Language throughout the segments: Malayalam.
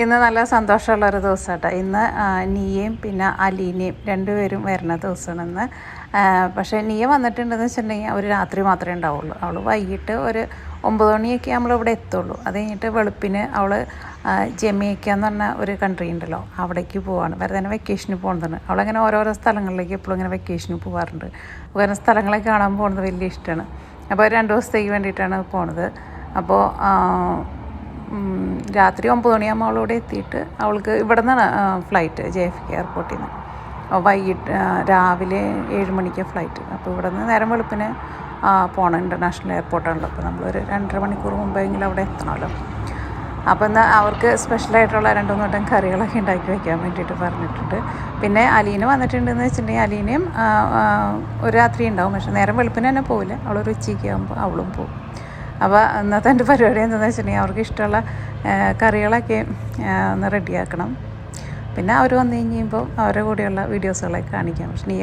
ഇന്ന് നല്ല സന്തോഷമുള്ളൊരു ദിവസമാട്ടോ. ഇന്ന് നീയയും പിന്നെ അലീനയും രണ്ടുപേരും വരുന്ന ദിവസമാണ് ഇന്ന്. പക്ഷേ നീയ വന്നിട്ടുണ്ടെന്ന് വെച്ചിട്ടുണ്ടെങ്കിൽ ഒരു രാത്രി മാത്രമേ ഉണ്ടാവുള്ളൂ. അവൾ വൈകിട്ട് ഒരു 9 മണിയൊക്കെ നമ്മളിവിടെ എത്തുള്ളൂ. അത് കഴിഞ്ഞിട്ട് വെളുപ്പിന് അവൾ ജമൈക്ക എന്ന് പറഞ്ഞ ഒരു കൺട്രി ഉണ്ടല്ലോ, അവിടേക്ക് പോവാണ്. വെറുതെ തന്നെ വെക്കേഷന് പോകുന്നതാണ്. അവളങ്ങനെ ഓരോരോ സ്ഥലങ്ങളിലേക്ക് എപ്പോഴും ഇങ്ങനെ വെക്കേഷന് പോകാറുണ്ട്. വേറെ സ്ഥലങ്ങളൊക്കെ കാണാൻ പോകുന്നത് വലിയ ഇഷ്ടമാണ്. അപ്പോൾ 2 ദിവസത്തേക്ക് വേണ്ടിയിട്ടാണ് പോണത്. അപ്പോൾ രാത്രി 9 മണിയാകുമ്പോൾ അവളോട് എത്തിയിട്ട് അവൾക്ക് ഇവിടെ നിന്നാണ് ഫ്ലൈറ്റ് JFK എയർപോർട്ടിൽ നിന്ന്. വൈകിട്ട് രാവിലെ 7 മണിക്ക് ഫ്ലൈറ്റ്. അപ്പോൾ ഇവിടെ നിന്ന് നേരം വെളുപ്പിന് പോകണം. ഇൻ്റർനാഷണൽ എയർപോർട്ടാണല്ലോ. അപ്പോൾ നമ്മളൊരു 2.5 മണിക്കൂർ മുമ്പെങ്കിലും അവിടെ എത്തണമല്ലോ. അപ്പോൾ ഇന്ന് അവർക്ക് സ്പെഷ്യലായിട്ടുള്ള 2-3 വട്ടം കറികളൊക്കെ ഉണ്ടാക്കി വയ്ക്കാൻ വേണ്ടിയിട്ട് പറഞ്ഞിട്ടുണ്ട്. പിന്നെ അലീന വന്നിട്ടുണ്ടെന്ന് വെച്ചിട്ടുണ്ടെങ്കിൽ അലീനയും ഒരു രാത്രി ഉണ്ടാവും. പക്ഷേ നേരം വെളുപ്പിന് തന്നെ പോവില്ല. അവളൊരു ഉച്ചയ്ക്ക് ആകുമ്പോൾ അവളും പോകും. അപ്പോൾ ഇന്നത്തെ എൻ്റെ പരിപാടി എന്താണെന്ന് വെച്ചിട്ടുണ്ടെങ്കിൽ അവർക്ക് ഇഷ്ടമുള്ള കറികളൊക്കെ ഒന്ന് റെഡിയാക്കണം. പിന്നെ അവർ വന്നു കഴിയുമ്പോൾ അവരുടെ കൂടെയുള്ള വീഡിയോസുകളൊക്കെ കാണിക്കാം. പക്ഷേ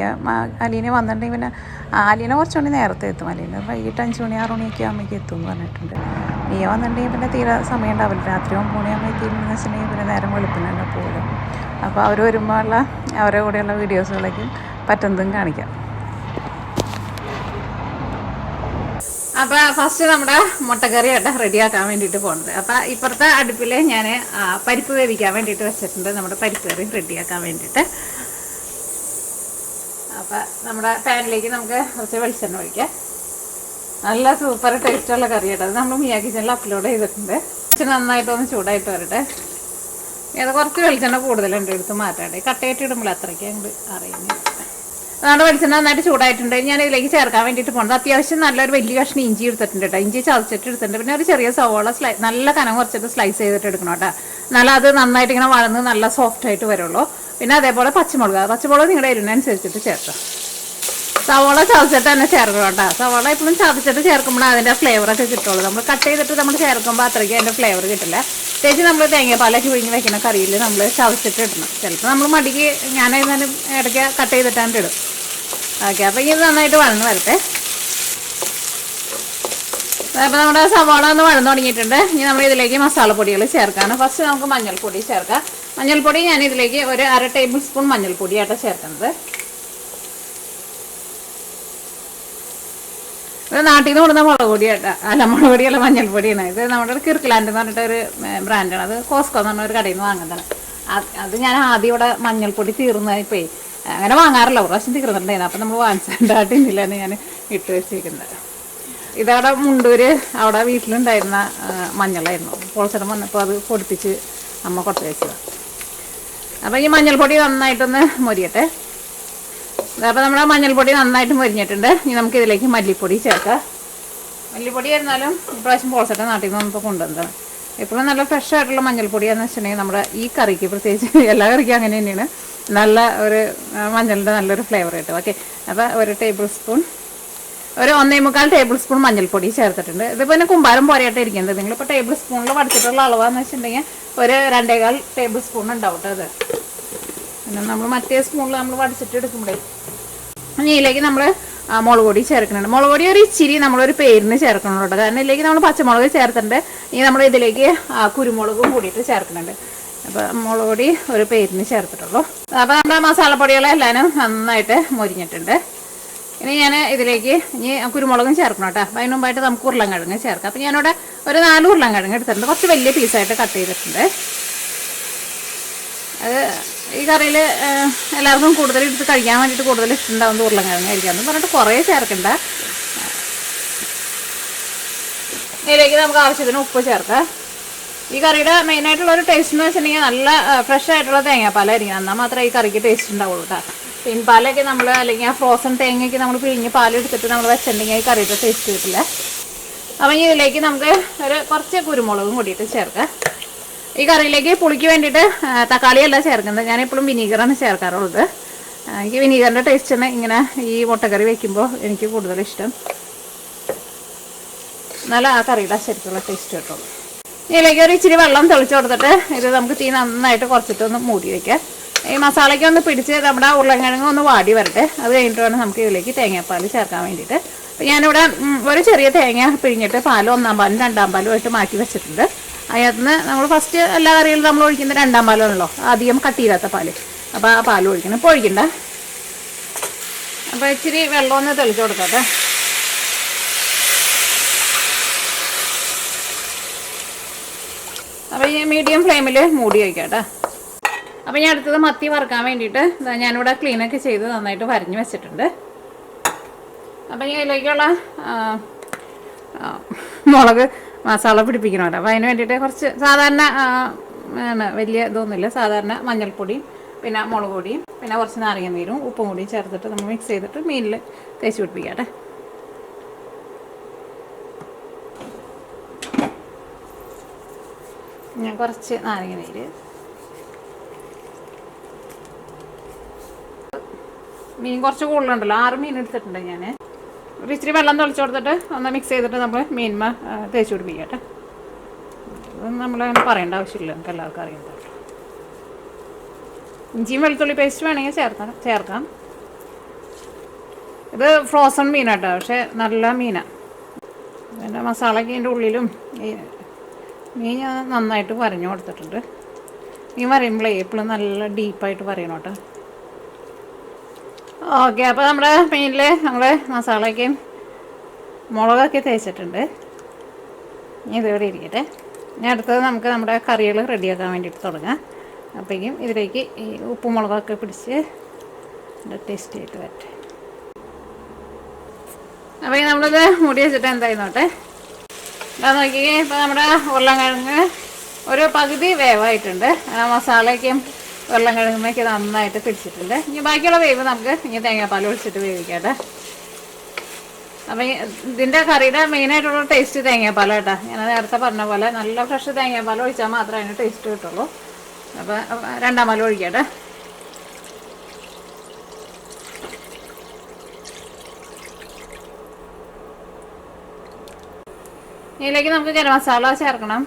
അലീന വന്നിട്ടുണ്ടെങ്കിൽ പിന്നെ അലീന കുറച്ച് മണി നേരത്തെ എത്തും. അലീന വൈകിട്ട് 5 മണി 6 മണിയൊക്കെ ആകുമ്പോഴേക്ക് എത്തും എന്ന് പറഞ്ഞിട്ടുണ്ട്. നീയ വന്നിട്ടുണ്ടെങ്കിൽ പിന്നെ തീരെ സമയം ഉണ്ടാവില്ല. രാത്രി 9 മണിയാകുമ്പോൾ എത്തിയിട്ടുണ്ടെന്ന് വെച്ചിട്ടുണ്ടെങ്കിൽ പിന്നെ നേരം വെളുപ്പിന് തന്നെ പോകും. അപ്പോൾ അവർ വരുമ്പോൾ ഉള്ള അവരുടെ കൂടെയുള്ള വീഡിയോസുകളൊക്കെ പറ്റുന്നതും കാണിക്കാം. അപ്പോൾ ഫസ്റ്റ് നമ്മുടെ മുട്ടക്കറിയായിട്ട് റെഡിയാക്കാൻ വേണ്ടിയിട്ട് പോകുന്നത്. അപ്പോൾ ഇപ്പുറത്തെ അടുപ്പിൽ ഞാൻ പരിപ്പ് വേവിക്കാൻ വേണ്ടിയിട്ട് വെച്ചിട്ടുണ്ട്. നമ്മുടെ പരിപ്പ് കറി റെഡിയാക്കാൻ വേണ്ടിയിട്ട്. അപ്പോൾ നമ്മുടെ പാനിലേക്ക് നമുക്ക് കുറച്ച് വെളിച്ചെണ്ണ ഒഴിക്കാം. നല്ല സൂപ്പർ ടേസ്റ്റുള്ള കറിയായിട്ട് അത് നമ്മൾ മിയാ കിച്ചണിൽ അപ്ലോഡ് ചെയ്തിട്ടുണ്ട്. വെളിച്ചെണ്ണ നന്നായിട്ടൊന്ന് ചൂടായിട്ട് വരട്ടെ. അത് കുറച്ച് വെളിച്ചെണ്ണ കൂടുതലുണ്ട്, എടുത്ത് മാറ്റാണ്ട്. കട്ടയായിട്ട് ഇടുമ്പോൾ അത്രയ്ക്ക് അങ്ങോട്ട് അറിയുന്നില്ല. നമ്മുടെ വെളിച്ചെണ്ണ നന്നായിട്ട് ചൂടായിട്ടുണ്ട്. ഞാൻ ഇതിലേക്ക് ചേർക്കാൻ വേണ്ടിയിട്ട് പോകുന്നത് അത്യാവശ്യം നല്ലൊരു വലിയ കഷ്ണം ഇഞ്ചി എടുത്തിട്ടുണ്ട് കേട്ടോ. ഇഞ്ചി ചതച്ചിട്ട് എടുത്തിട്ടുണ്ട്. പിന്നെ ഒരു ചെറിയ സവോള നല്ല കനം കുറച്ചിട്ട് സ്ലൈസ് ചെയ്തിട്ട് എടുക്കണം കേട്ടോ. എന്നാലും അത് നന്നായിട്ട് ഇങ്ങനെ വളർന്ന് നല്ല സോഫ്റ്റ് ആയിട്ട് വരുള്ളൂ. പിന്നെ അതേപോലെ പച്ചമുളക് നിങ്ങളുടെ എരിവിനനുസരിച്ചിട്ട് ചേർക്കാം. സവോള ചതച്ചിട്ട് തന്നെ ചേർക്കണം കേട്ടോ. സവോള എപ്പോഴും ചതച്ചിട്ട് ചേർക്കുമ്പോൾ അതിൻ്റെ ഫ്ലേവറൊക്കെ കിട്ടുള്ളൂ. നമ്മൾ കട്ട് ചെയ്തിട്ട് നമ്മൾ ചേർക്കുമ്പോൾ അത്രയ്ക്ക് അതിൻ്റെ ഫ്ലേവർ കിട്ടില്ല. പ്രത്യേകിച്ച് നമ്മൾ തേങ്ങാപ്പാലൊക്കെ പിഴിഞ്ഞ് വെക്കുന്ന കറിയിൽ നമ്മൾ ചതച്ചിട്ട് ഇടണം. ചിലപ്പോൾ നമ്മൾ മടിക്ക് ഞാനതിന് ഇടയ്ക്ക് കട്ട് ചെയ്തിട്ടാണ്ട് ഇടും. ഓക്കെ, അപ്പോൾ ഇത് നന്നായിട്ട് വഴന്ന് വരട്ടെ. അപ്പോൾ നമ്മുടെ സവാള ഒന്ന് വഴന്ന് തുടങ്ങിയിട്ടുണ്ട്. ഇനി നമ്മൾ ഇതിലേക്ക് മസാലപ്പൊടികൾ ചേർക്കാണ്. ഫസ്റ്റ് നമുക്ക് മഞ്ഞൾപ്പൊടി ചേർക്കാം. മഞ്ഞൾപ്പൊടി ഞാൻ ഇതിലേക്ക് ഒരു 1/2 ടേബിൾ സ്പൂൺ മഞ്ഞൾപ്പൊടിയായിട്ട് ചേർക്കുന്നത്. ഇത് നാട്ടിൽ നിന്ന് കൊടുക്കുന്ന മുളക് പൊടിയല്ല മഞ്ഞൾപ്പൊടിയാണ്. ഇത് നമ്മുടെ കിർക്കിലാൻഡ് എന്ന് പറഞ്ഞിട്ടൊരു ബ്രാൻഡാണ്. അത് കോസ്കോ എന്ന് പറഞ്ഞ ഒരു കടയിൽ നിന്ന് വാങ്ങുന്നതാണ്. അത് ഞാൻ ആദ്യം ഇവിടെ മഞ്ഞൾപ്പൊടി തീർന്നപ്പോയി അങ്ങനെ വാങ്ങാറില്ല. ഒരു പ്രാവശ്യം തീർന്നിട്ടുണ്ടായിരുന്നു. അപ്പം നമ്മൾ വാങ്ങിച്ചിട്ടായിട്ടില്ലാണ് ഞാൻ ഇട്ട് വെച്ചിരിക്കുന്നത്. ഇതവിടെ മുണ്ടൂര് അവിടെ വീട്ടിലുണ്ടായിരുന്ന മഞ്ഞളായിരുന്നു. പോൾച്ചടം വന്നപ്പോൾ അത് പൊടിപ്പിച്ച് അമ്മ കൊടുത്ത് വെച്ചതാണ്. അപ്പം ഈ മഞ്ഞൾപ്പൊടി നന്നായിട്ടൊന്ന് മൊരിയട്ടെ. അപ്പോൾ നമ്മുടെ മഞ്ഞൾപ്പൊടി നന്നായിട്ട് മൊരിഞ്ഞിട്ടുണ്ട്. ഇനി നമുക്ക് ഇതിലേക്ക് മല്ലിപ്പൊടി ചേർക്കാം. മല്ലിപ്പൊടി ആയിരുന്നാലും ഇപ്രാവശ്യം പോൾച്ചട്ട നാട്ടിൽ നിന്ന് ഇപ്പോൾ കൊണ്ടുവന്നതാണ്. എപ്പോഴും നല്ല ഫ്രഷ് ആയിട്ടുള്ള മഞ്ഞൾപ്പൊടിയാണെന്ന് വെച്ചിട്ടുണ്ടെങ്കിൽ നമ്മുടെ ഈ കറിക്ക്, പ്രത്യേകിച്ച് എല്ലാ കറിക്കും അങ്ങനെ തന്നെയാണ്, നല്ല ഒരു മഞ്ഞളിൻ്റെ നല്ലൊരു ഫ്ലേവർ കിട്ടും. ഓക്കെ, അപ്പോൾ ഒരു 1.25 ടേബിൾ സ്പൂൺ മഞ്ഞൾപ്പൊടി ചേർത്തിട്ടുണ്ട്. ഇതിപ്പോൾ പിന്നെ കുമ്പാരം പോലെയായിട്ട് ഇരിക്കുന്നത്. നിങ്ങളിപ്പോൾ ടേബിൾ സ്പൂണിൽ വടിച്ചിട്ടുള്ള അളവാന്ന് വെച്ചിട്ടുണ്ടെങ്കിൽ ഒരു 2.25 ടേബിൾ സ്പൂൺ ഉണ്ടാവും കേട്ടോ. അത് പിന്നെ നമ്മൾ മറ്റേ സ്പൂണിൽ നമ്മൾ വടിച്ചിട്ട് എടുക്കുമ്പോഴേ ഇതിലേക്ക് നമ്മൾ മുളക് പൊടി ചേർക്കുന്നുണ്ട്. മുളക് പൊടി ഒരു ഇച്ചിരി നമ്മളൊരു പേരിന് ചേർക്കണം കേട്ടോ. കാരണം ഇതിലേക്ക് നമ്മൾ പച്ചമുളക് ചേർത്തിട്ടുണ്ട്. ഇനി നമ്മൾ ഇതിലേക്ക് കുരുമുളകും കൂടിയിട്ട് ചേർക്കുന്നുണ്ട്. അപ്പോൾ മുളക് പൊടി ഒരു പേരിന് ചേർത്തിട്ടുള്ളൂ. അപ്പോൾ നമ്മുടെ മസാലപ്പൊടികളെല്ലാവരും നന്നായിട്ട് മൊരിഞ്ഞിട്ടുണ്ട്. ഇനി ഞാൻ ഇതിലേക്ക് കുരുമുളകും ചേർക്കണം കേട്ടോ. അപ്പോൾ അതിന് മുമ്പായിട്ട് നമുക്ക് ഉരുളൻകിഴങ്ങ് ചേർക്കാം. അപ്പോൾ ഞാനിവിടെ ഒരു 4 ഉരുളൻകിഴങ്ങ് എടുത്തിട്ടുണ്ട്. കുറച്ച് വലിയ പീസായിട്ട് കട്ട് ചെയ്തിട്ടുണ്ട്. അത് ഈ കറിയിൽ എല്ലാവർക്കും കൂടുതൽ എടുത്ത് കഴിക്കാൻ വേണ്ടിയിട്ട് കൂടുതൽ ഇഷ്ടമുണ്ടാവുന്നത് ഉരുളൻകിഴങ്ങ് കഴിക്കാമെന്ന് പറഞ്ഞിട്ട് കുറേ ചേർക്കണ്ട. ഇതിലേക്ക് നമുക്ക് ആവശ്യത്തിന് ഉപ്പ് ചേർക്കാം. ഈ കറിയുടെ മെയിനായിട്ടുള്ളൊരു ടേസ്റ്റ് എന്ന് വെച്ചിട്ടുണ്ടെങ്കിൽ നല്ല ഫ്രഷ് ആയിട്ടുള്ള തേങ്ങാപ്പാലായിരിക്കും. എന്നാൽ മാത്രമേ ഈ കറിക്ക് ടേസ്റ്റ് ഉണ്ടാവുള്ളൂ കേട്ടോ. പിൻപാലൊക്കെ നമ്മൾ അല്ലെങ്കിൽ ആ ഫ്രോസൺ തേങ്ങയ്ക്ക് നമ്മൾ പിഴിഞ്ഞ് പാലെടുത്തിട്ട് നമ്മൾ വെച്ചിട്ടുണ്ടെങ്കിൽ ഈ കറിയുടെ ടേസ്റ്റ് കിട്ടില്ല. അപ്പം ഇതിലേക്ക് നമുക്ക് കുറച്ച് കുരുമുളകും കൂടിയിട്ട് ചേർക്കാം. ഈ കറിയിലേക്ക് പുളിക്ക് വേണ്ടിയിട്ട് തക്കാളിയല്ല ചേർക്കുന്നത്. ഞാനെപ്പോഴും വിനീഗറാണ് ചേർക്കാറുള്ളത്. എനിക്ക് വിനീഗറിൻ്റെ ടേസ്റ്റാണ് ഇങ്ങനെ ഈ മുട്ടക്കറി വയ്ക്കുമ്പോൾ എനിക്ക് കൂടുതൽ ഇഷ്ടം. നല്ല ആ കറിയുടെ ശരിക്കുള്ള ടേസ്റ്റ് കിട്ടുള്ളൂ. ഇതിലേക്ക് ഒരു ഇച്ചിരി വെള്ളം തെളിച്ച് കൊടുത്തിട്ട് ഇത് നമുക്ക് തീ നന്നായിട്ട് കുറച്ചിട്ടൊന്ന് മൂടി വയ്ക്കാം. ഈ മസാലയ്ക്ക് ഒന്ന് പിടിച്ച് നമ്മുടെ ഉരുളൻകിഴങ്ങ് ഒന്ന് വാടി വരട്ടെ. അത് കഴിഞ്ഞിട്ട് വേണം നമുക്ക് ഇതിലേക്ക് തേങ്ങാപ്പാൽ ചേർക്കാൻ വേണ്ടിയിട്ട്. അപ്പോൾ ഞാനിവിടെ ഒരു ചെറിയ തേങ്ങ പിഴിഞ്ഞിട്ട് പാലും 1-ാം പാലും 2-ാം പാലും ആയിട്ട് മാറ്റി വെച്ചിട്ടുണ്ട്. അതിനകത്ത് നിന്ന് നമ്മൾ ഫസ്റ്റ് എല്ലാ കറികളും നമ്മൾ ഒഴിക്കുന്ന രണ്ടാം പാലാണല്ലോ, അധികം കട്ടിയില്ലാത്ത പാല്. അപ്പോൾ ആ പാൽ ഒഴിക്കണം. ഇപ്പോൾ ഒഴിക്കണ്ട. അപ്പോൾ ഇച്ചിരി വെള്ളം ഒന്ന് തെളിച്ച് കൊടുക്കട്ടെ. അപ്പോൾ ഈ മീഡിയം ഫ്ലെയിമിൽ മൂടി വയ്ക്കാം. അപ്പോൾ ഞാൻ അടുത്തത് മത്തി വറുക്കാൻ വേണ്ടിയിട്ട് ഞാനിവിടെ ക്ലീനൊക്കെ ചെയ്ത് നന്നായിട്ട് വരഞ്ഞ് വെച്ചിട്ടുണ്ട്. അപ്പോൾ ഞാൻ ഇതിലേക്കുള്ള മുളക് മസാല പിടിപ്പിക്കണമല്ലോ. അപ്പോൾ അതിന് വേണ്ടിയിട്ട് കുറച്ച് സാധാരണ വലിയ ഇതൊന്നുമില്ല, സാധാരണ മഞ്ഞൾപ്പൊടിയും പിന്നെ മുളക് പൊടിയും പിന്നെ കുറച്ച് നാരങ്ങ നീരും ഉപ്പും കൂടിയും ചേർത്തിട്ട് നമ്മൾ മിക്സ് ചെയ്തിട്ട് മീനിൽ തേച്ച് പിടിപ്പിക്കാം. ഞാൻ കുറച്ച് നാരങ്ങ നീര്, മീൻ കുറച്ച് കൂടുതലുണ്ടല്ലോ, 6 മീൻ എടുത്തിട്ടുണ്ട് ഞാൻ. ഒരു ഇച്ചിരി വെള്ളം തെളിച്ച് കൊടുത്തിട്ട് ഒന്ന് മിക്സ് ചെയ്തിട്ട് നമ്മൾ മീൻമ തേച്ച് പിടിപ്പിക്കട്ടെ. അതൊന്നും നമ്മളങ്ങനെ പറയേണ്ട ആവശ്യമില്ല, നമുക്ക് എല്ലാവർക്കും അറിയുന്നത്. ഇഞ്ചിയും വെളുത്തുള്ളി പേസ്റ്റ് വേണമെങ്കിൽ ചേർക്കാം. ഇത് ഫ്രോസൺ മീനാട്ടോ, പക്ഷേ നല്ല മീനാണ്. പിന്നെ മസാലയ്ക്ക് ഇതിൻ്റെ ഉള്ളിലും മീൻ ഞാൻ നന്നായിട്ട് വരഞ്ഞു കൊടുത്തിട്ടുണ്ട്. മീൻ വരയുമ്പോഴേ എപ്പോഴും നല്ല ഡീപ്പായിട്ട് വരയണം കേട്ടോ. ഓക്കെ, അപ്പോൾ നമ്മുടെ മീനിൽ നമ്മൾ മസാലയ്ക്കും മുളകൊക്കെ തേച്ചിട്ടുണ്ട്. ഇനി ഇതിവിടെ ഇരിക്കട്ടെ. ഇനി അടുത്തത് നമുക്ക് നമ്മുടെ കറികൾ റെഡിയാക്കാൻ വേണ്ടിയിട്ട് തുടങ്ങാം. അപ്പോഴേക്കും ഇതിലേക്ക് ഈ ഉപ്പും മുളകൊക്കെ പിടിച്ച് ടേസ്റ്റ് ചെയ്തിട്ട് വരട്ടെ. അപ്പോൾ നമ്മളിത് മൂടി വെച്ചിട്ട് എന്തായിരുന്നോട്ടെ. അത് നോക്കിക്കേ, ഇപ്പോൾ നമ്മുടെ ഉരുളൻകിഴങ്ങ് ഒരു പകുതി വേവായിട്ടുണ്ട്. മസാലയ്ക്കും ഉരുളൻകിഴങ്ങുമൊക്കെ നന്നായിട്ട് പിടിച്ചിട്ടുണ്ട്. ഇനി ബാക്കിയുള്ള വേവ് നമുക്ക് ഇനി തേങ്ങാപ്പാൽ ഒഴിച്ചിട്ട് വേവിക്കാട്ടെ. അപ്പം ഇതിൻ്റെ കറിയുടെ മെയിനായിട്ടുള്ള ടേസ്റ്റ് തേങ്ങാപ്പാലാണ് കേട്ടോ. ഞാൻ നേരത്തെ പറഞ്ഞ പോലെ നല്ല ഫ്രഷ് തേങ്ങാപ്പാൽ ഒഴിച്ചാൽ മാത്രമേ അതിന് ടേസ്റ്റ് കിട്ടുള്ളൂ. അപ്പോൾ രണ്ടാം പാൽ ഒഴിക്കാട്ടെ. ഇതിലേക്ക് നമുക്ക് ഗരം മസാല ചേർക്കണം,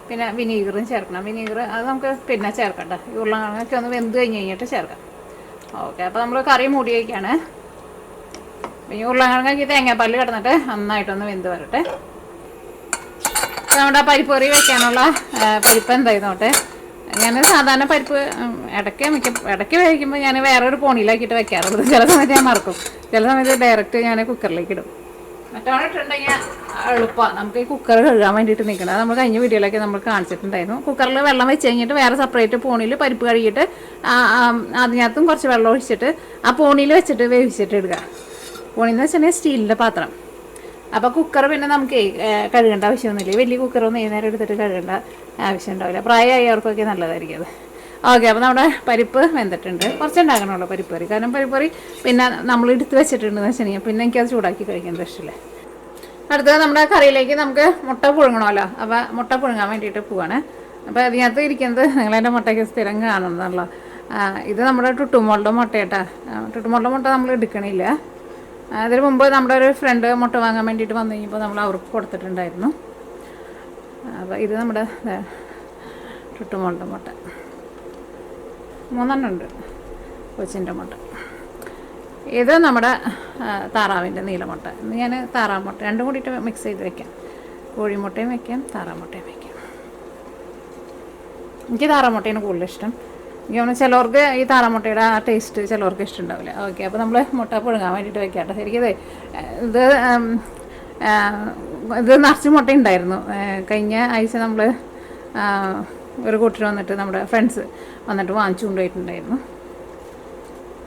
പിന്നെ വിനീഗറും ചേർക്കണം. വിനീഗർ അത് നമുക്ക് പിന്നെ ചേർക്കണ്ട, ഈ ഉരുളക്കിഴങ്ങൊക്കെ ഒന്ന് വെന്ത് കഴിഞ്ഞിട്ട് ചേർക്കാം. ഓക്കെ, അപ്പോൾ നമ്മൾ കറി മൂടി വയ്ക്കുകയാണ്. ഈ ഉരുളക്കിഴങ്ങൊക്കെ തേങ്ങാപ്പാൽ കിടന്നിട്ട് നന്നായിട്ടൊന്ന് വെന്ത് വരട്ടെ. അപ്പോൾ നമ്മുടെ പരിപ്പ് കറി വയ്ക്കാനുള്ള പരിപ്പ് എന്തായിരുന്നോട്ടെ. ഞാൻ സാധാരണ പരിപ്പ് ഇടയ്ക്ക് വേവിക്കുമ്പോൾ ഞാൻ വേറൊരു പോണിയിലാക്കിയിട്ട് വെക്കാറുള്ളത്. ചില സമയത്ത് ഞാൻ മറക്കും, ചില സമയത്ത് ഡയറക്റ്റ് ഞാൻ കുക്കറിലേക്ക് ഇടും. മറ്റോണിട്ടുണ്ടെങ്കിൽ എളുപ്പമാണ് നമുക്ക് ഈ കുക്കർ കഴുകാൻ വേണ്ടിയിട്ട് നിൽക്കണം. നമ്മൾ കഴിഞ്ഞ വീഡിയോയിലൊക്കെ നമ്മൾ കാണിച്ചിട്ടുണ്ടായിരുന്നു. കുക്കറിൽ വെള്ളം വെച്ച് കഴിഞ്ഞിട്ട് വേറെ സെപ്പറേറ്റ് പോണിയിൽ പരിപ്പ് കഴുകിയിട്ട് അതിനകത്തും കുറച്ച് വെള്ളം ഒഴിച്ചിട്ട് ആ പോണിയിൽ വെച്ചിട്ട് വേവിച്ചിട്ട് ഇടുക. പോണിന്ന് വെച്ചിട്ടുണ്ടെങ്കിൽ സ്റ്റീലിൻ്റെ പാത്രം. അപ്പോൾ കുക്കർ പിന്നെ നമുക്ക് കഴുകേണ്ട ആവശ്യമൊന്നുമില്ല. വലിയ കുക്കറൊന്നും നേരം എടുത്തിട്ട് കഴുകേണ്ട ആവശ്യം ഉണ്ടാവില്ല. പ്രായമായവർക്കൊക്കെ നല്ലതായിരിക്കും അത്. ഓക്കെ, അപ്പോൾ നമ്മുടെ പരിപ്പ് വെന്തിട്ടുണ്ട്. കുറച്ചുണ്ടാക്കണമല്ലോ പരിപ്പ് കറി, കാരണം പരിപ്പ് കറി പിന്നെ നമ്മൾ എടുത്ത് വെച്ചിട്ടുണ്ടെന്ന് വെച്ചിട്ടുണ്ടെങ്കിൽ പിന്നെ എനിക്കത് ചൂടാക്കി കഴിക്കുന്നത് ഇഷ്ടമില്ല. അടുത്തത് നമ്മുടെ കറിയിലേക്ക് നമുക്ക് മുട്ട പുഴുങ്ങണമല്ലോ. അപ്പോൾ മുട്ട പുഴുങ്ങാൻ വേണ്ടിയിട്ട് പോവാണ്. അപ്പോൾ അതിനകത്ത് ഇരിക്കുന്നത് നിങ്ങളെൻ്റെ മുട്ടയ്ക്ക് സ്ഥിരം കാണുന്നതാണല്ലോ. ഇത് നമ്മുടെ ടുട്ടുമോളുടെ മുട്ടയാട്ടാ. ടുട്ടുമോളുടെ മുട്ട നമ്മൾ എടുക്കണില്ല. അതിന് മുമ്പ് നമ്മുടെ ഒരു ഫ്രണ്ട് മുട്ട വാങ്ങാൻ വേണ്ടിയിട്ട് വന്നു കഴിഞ്ഞപ്പോൾ നമ്മൾ അവർക്ക് കൊടുത്തിട്ടുണ്ടായിരുന്നു. അപ്പോൾ ഇത് നമ്മുടെ ടുട്ടുമോളുടെ മുട്ട 3 ഉണ്ട്, കൊച്ചിൻ്റെ മുട്ട. ഇത് നമ്മുടെ താറാവിൻ്റെ നീലമുട്ട. ഇന്ന് ഞാൻ താറാവ് മുട്ട രണ്ടും കൂടിയിട്ട് മിക്സ് ചെയ്ത് വെക്കാം. കോഴിമുട്ടയും വയ്ക്കാം, താറാവ് മുട്ടയും വയ്ക്കാം. എനിക്ക് താറാവ് മുട്ടയാണ് കൂടുതൽ ഇഷ്ടം. എനിക്ക് തോന്നുന്നു ചിലവർക്ക് ഈ താറാമുട്ടയുടെ ആ ടേസ്റ്റ് ചിലവർക്ക് ഇഷ്ടമുണ്ടാവില്ല. ഓക്കെ, അപ്പോൾ നമ്മൾ മുട്ട പുഴുങ്ങാൻ വേണ്ടിയിട്ട് വെക്കാട്ടെ. ശരിക്കും ഇത് നിറച്ച് മുട്ട ഉണ്ടായിരുന്നു. കഴിഞ്ഞ ആഴ്ച നമ്മൾ ഒരു കൂട്ടർ വന്നിട്ട് നമ്മുടെ ഫ്രണ്ട്സ് വന്നിട്ട് വാങ്ങിച്ചു കൊണ്ടുപോയിട്ടുണ്ടായിരുന്നു.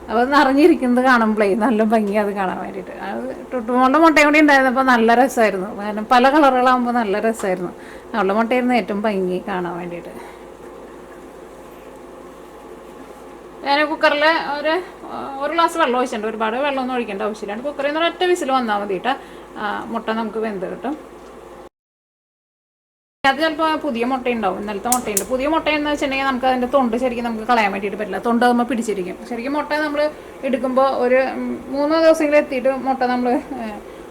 അപ്പോൾ അത് നിറഞ്ഞിരിക്കുന്നത് കാണുമ്പോഴേ നല്ല ഭംഗി അത് കാണാൻ വേണ്ടിയിട്ട്. അത് ടുട്ടുമോളുടെ മുട്ടയും കൂടി ഉണ്ടായിരുന്നപ്പോൾ നല്ല രസമായിരുന്നു. കാരണം പല കളറുകളാകുമ്പോൾ നല്ല രസമായിരുന്നു. അവളുടെ മുട്ടയായിരുന്നു ഏറ്റവും ഭംഗി കാണാൻ വേണ്ടിയിട്ട്. ഞാൻ കുക്കറിൽ ഒരു ഗ്ലാസ് വെള്ളം ഒഴിച്ചിട്ടുണ്ട്. ഒരുപാട് വെള്ളമൊന്നും ഒഴിക്കേണ്ട ആവശ്യമില്ല. കുക്കറിൽ നിന്ന് ഒറ്റ വിസിൽ വന്നാൽ മതിയിട്ട് മുട്ട നമുക്ക് വെന്ത് കിട്ടും. അത് ചിലപ്പോൾ പുതിയ മുട്ടയുണ്ടാവും, ഇന്നലത്തെ മുട്ടയുണ്ട്. പുതിയ മുട്ടയെന്ന് വെച്ചിട്ടുണ്ടെങ്കിൽ നമുക്ക് അതിൻ്റെ തൊണ്ട് ശരിക്കും നമുക്ക് കളയാൻ വേണ്ടിയിട്ട് പറ്റില്ല. തൊണ്ട് നമ്മൾ പിടിച്ചിരിക്കും. ശരിക്കും മുട്ട നമ്മൾ എടുക്കുമ്പോൾ ഒരു 3 ദിവസമെങ്കിലും എത്തിയിട്ട് മുട്ട നമ്മൾ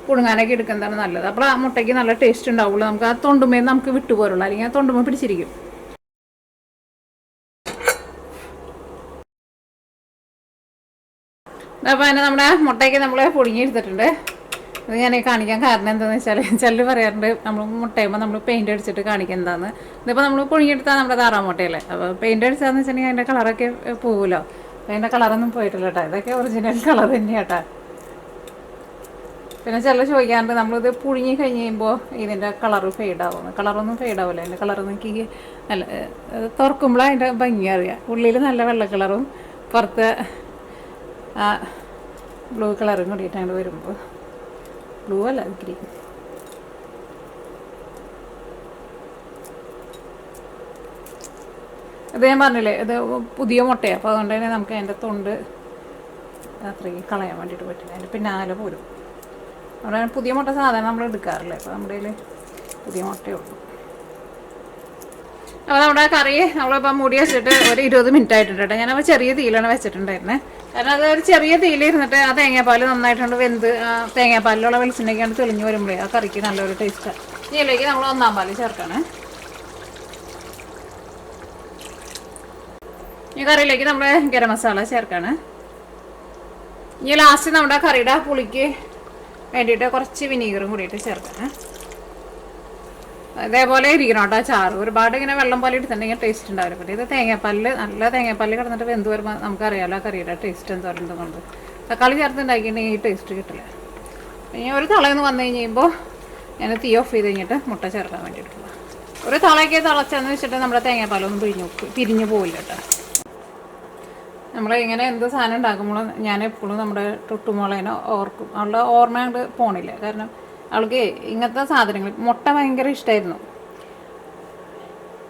പുഴുങ്ങാനൊക്കെ എടുക്കുന്നതാണ് നല്ലത്. അപ്പോൾ ആ മുട്ടയ്ക്ക് നല്ല ടേസ്റ്റ് ഉണ്ടാവുള്ളൂ. നമുക്ക് ആ തൊണ്ടുമേ നമുക്ക് വിട്ടുപോരുള്ളൂ, അല്ലെങ്കിൽ ആ തൊണ്ടുമേ പിടിച്ചിരിക്കും. അപ്പോൾ അതിന് നമ്മുടെ മുട്ടയ്ക്ക് നമ്മൾ പുഴുങ്ങി എടുത്തിട്ടുണ്ട്. ഇത് ഞാൻ കാണിക്കാൻ കാരണം എന്താണെന്ന് വെച്ചാൽ ചിലർ പറയാറുണ്ട് നമ്മൾ മുട്ടയുമ്പോൾ നമ്മൾ പെയിൻറ്റ് അടിച്ചിട്ട് കാണിക്കുക എന്താന്ന്. ഇതിപ്പോൾ നമ്മൾ പുഴുങ്ങിയെടുത്താൽ നമ്മുടെ താറാമുട്ടയല്ലേ, അപ്പോൾ പെയിൻറ്റ് അടിച്ചാന്ന് വെച്ചിട്ടുണ്ടെങ്കിൽ അതിൻ്റെ കളറൊക്കെ പോവുമല്ലോ. അപ്പോൾ അതിൻ്റെ കളറൊന്നും പോയിട്ടില്ല കേട്ടോ, ഇതൊക്കെ ഒറിജിനൽ കളർ തന്നെയാണ് കേട്ടോ. പിന്നെ ചിലർ ചോദിക്കാറുണ്ട് നമ്മളിത് പുഴുങ്ങി കഴിഞ്ഞ് കഴിയുമ്പോൾ ഇതിൻ്റെ കളറ് ഫെയ്ഡാവുന്നു. കളറൊന്നും ഫെയ്ഡാവില്ല, അതിൻ്റെ കളർ നോക്കി നല്ല തുറക്കുമ്പോൾ അതിൻ്റെ ഭംഗി അറിയാം. ഉള്ളിൽ നല്ല വെള്ള കളറും പുറത്ത് ബ്ലൂ കളറും കൂടിയിട്ട് അങ്ങോട്ട് വരുമ്പോൾ, ബ്ലൂ അല്ല ഗ്രീൻ. ഇത് ഞാൻ പറഞ്ഞില്ലേ, ഇത് പുതിയ മുട്ടയാണ്, അപ്പോൾ അതുകൊണ്ട് തന്നെ നമുക്ക് അതിൻ്റെ തൊണ്ട് അത്രയ്ക്ക് കളയാൻ വേണ്ടിയിട്ട് പറ്റില്ല. അതിൻ്റെ പിന്നാലെ പോരും. അവിടെ പുതിയ മുട്ട സാധാരണ നമ്മൾ എടുക്കാറില്ല, അപ്പോൾ നമ്മുടെ കയ്യിൽ പുതിയ മുട്ടയേ ഉള്ളൂ. അപ്പോൾ നമ്മുടെ കറി നമ്മളിപ്പോൾ മൂടി വെച്ചിട്ട് ഒരു 20 മിനിറ്റ് ആയിട്ടുണ്ട് കേട്ടോ. ഞാനപ്പോൾ ചെറിയ തീയിലാണ് വെച്ചിട്ടുണ്ടായിരുന്നത്. കാരണം അത് ഒരു ചെറിയ തീയിലിരുന്നിട്ട് ആ തേങ്ങാപ്പാൽ നന്നായിട്ടുണ്ട് വെന്ത് ആ തേങ്ങാപ്പാലിലുള്ള വെളിച്ചെണ്ണയ്ക്കാണ് തെളിഞ്ഞ് വരുമ്പോഴേ ആ കറിക്ക് നല്ലൊരു ടേസ്റ്റാണ്. ഇതിലേക്ക് നമ്മൾ 1-ാം പാൽ ചേർക്കാണ്. ഈ കറിയിലേക്ക് നമ്മൾ ഗരം മസാല ചേർക്കാണ്. ഇനി ലാസ്റ്റ് നമ്മുടെ കറിയുടെ പുളിക്ക് വേണ്ടിയിട്ട് കുറച്ച് വിനീഗറും കൂടിയിട്ട് ചേർക്കാണ്. അതേപോലെ ഇരിക്കണം കേട്ടോ ചാറ്. ഒരുപാട് ഇങ്ങനെ വെള്ളം പോലെ എടുത്തിട്ടുണ്ടെങ്കിൽ ടേസ്റ്റ് ഉണ്ടാവില്ല. പിന്നെ ഇത് തേങ്ങാപ്പാലിൽ നല്ല തേങ്ങാപ്പാലിൽ കിടന്നിട്ട് വെന്ത് വരുമ്പോൾ നമുക്കറിയാമല്ലോ കറിയുടെ ടേസ്റ്റ് എന്തോരുന്നുണ്ട്. തക്കാളി ചേർത്തുണ്ടാക്കിയിട്ടുണ്ടെങ്കിൽ ഈ ടേസ്റ്റ് കിട്ടില്ല. ഇനി ഒരു തളയെന്ന് വന്നു കഴിയുമ്പോൾ ഞാൻ തീ ഓഫ് ചെയ്ത് കഴിഞ്ഞിട്ട് മുട്ട ചേർക്കാൻ വേണ്ടിയിട്ടുള്ള ഒരു തളയ്ക്ക് തിളച്ചെന്ന് വെച്ചിട്ട് നമ്മുടെ തേങ്ങാപ്പാലൊന്നും പിരിഞ്ഞു പോവില്ല കേട്ടോ. നമ്മൾ ഇങ്ങനെ എന്ത് സാധനം ഉണ്ടാക്കുമ്പോൾ ഞാൻ എപ്പോഴും നമ്മുടെ ടുട്ടുമോളേനെ ഓർക്കും. അവളുടെ ഓർമ്മ കൊണ്ട് പോണില്ല. കാരണം അവൾക്ക് ഇങ്ങനത്തെ സാധനങ്ങൾ മുട്ട ഭയങ്കര ഇഷ്ടമായിരുന്നു.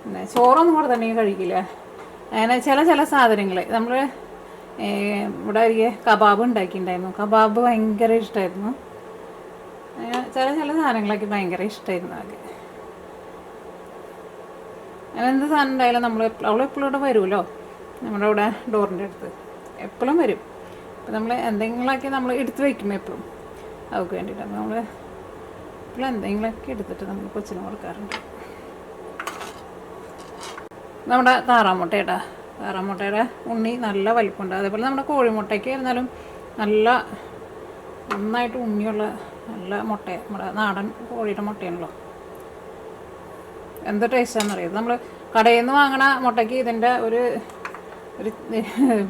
പിന്നെ ചോറൊന്നും കൂടെ തന്നെ കഴിക്കില്ല. അങ്ങനെ ചില സാധനങ്ങൾ നമ്മൾ ഇവിടെ കബാബ് ഉണ്ടാക്കിയിട്ടുണ്ടായിരുന്നു. കബാബ് ഭയങ്കര ഇഷ്ടമായിരുന്നു. ചില സാധനങ്ങളൊക്കെ ഭയങ്കര ഇഷ്ടമായിരുന്നു അവൾക്ക്. അങ്ങനെ എന്ത് സാധനം ഉണ്ടായാലും അവളെപ്പോഴും ഇവിടെ വരുമല്ലോ, നമ്മുടെ ഇവിടെ ഡോറിൻ്റെ അടുത്ത് എപ്പോഴും വരും. അപ്പോൾ നമ്മൾ എന്തെങ്കിലുമൊക്കെ നമ്മൾ എടുത്ത് വയ്ക്കും എപ്പോഴും അവൾക്ക് വേണ്ടിയിട്ട്. അപ്പോൾ നമ്മൾ എപ്പോഴും എന്തെങ്കിലുമൊക്കെ എടുത്തിട്ട് നമ്മൾ കൊച്ചിന് കൊടുക്കാറുണ്ട്. നമ്മുടെ താറാമുട്ടയുടെ ഉണ്ണി നല്ല വലിപ്പമുണ്ട്. അതേപോലെ നമ്മുടെ കോഴിമുട്ടയ്ക്ക് ആയിരുന്നാലും നന്നായിട്ട് ഉണ്ണിയുള്ള നല്ല മുട്ട, നമ്മുടെ നാടൻ കോഴിയുടെ മുട്ടയാണല്ലോ. എന്ത് ടേസ്റ്റാണെന്നറിയാം. നമ്മൾ കടയിൽ നിന്ന് വാങ്ങണ മുട്ടയ്ക്ക് ഇതിൻ്റെ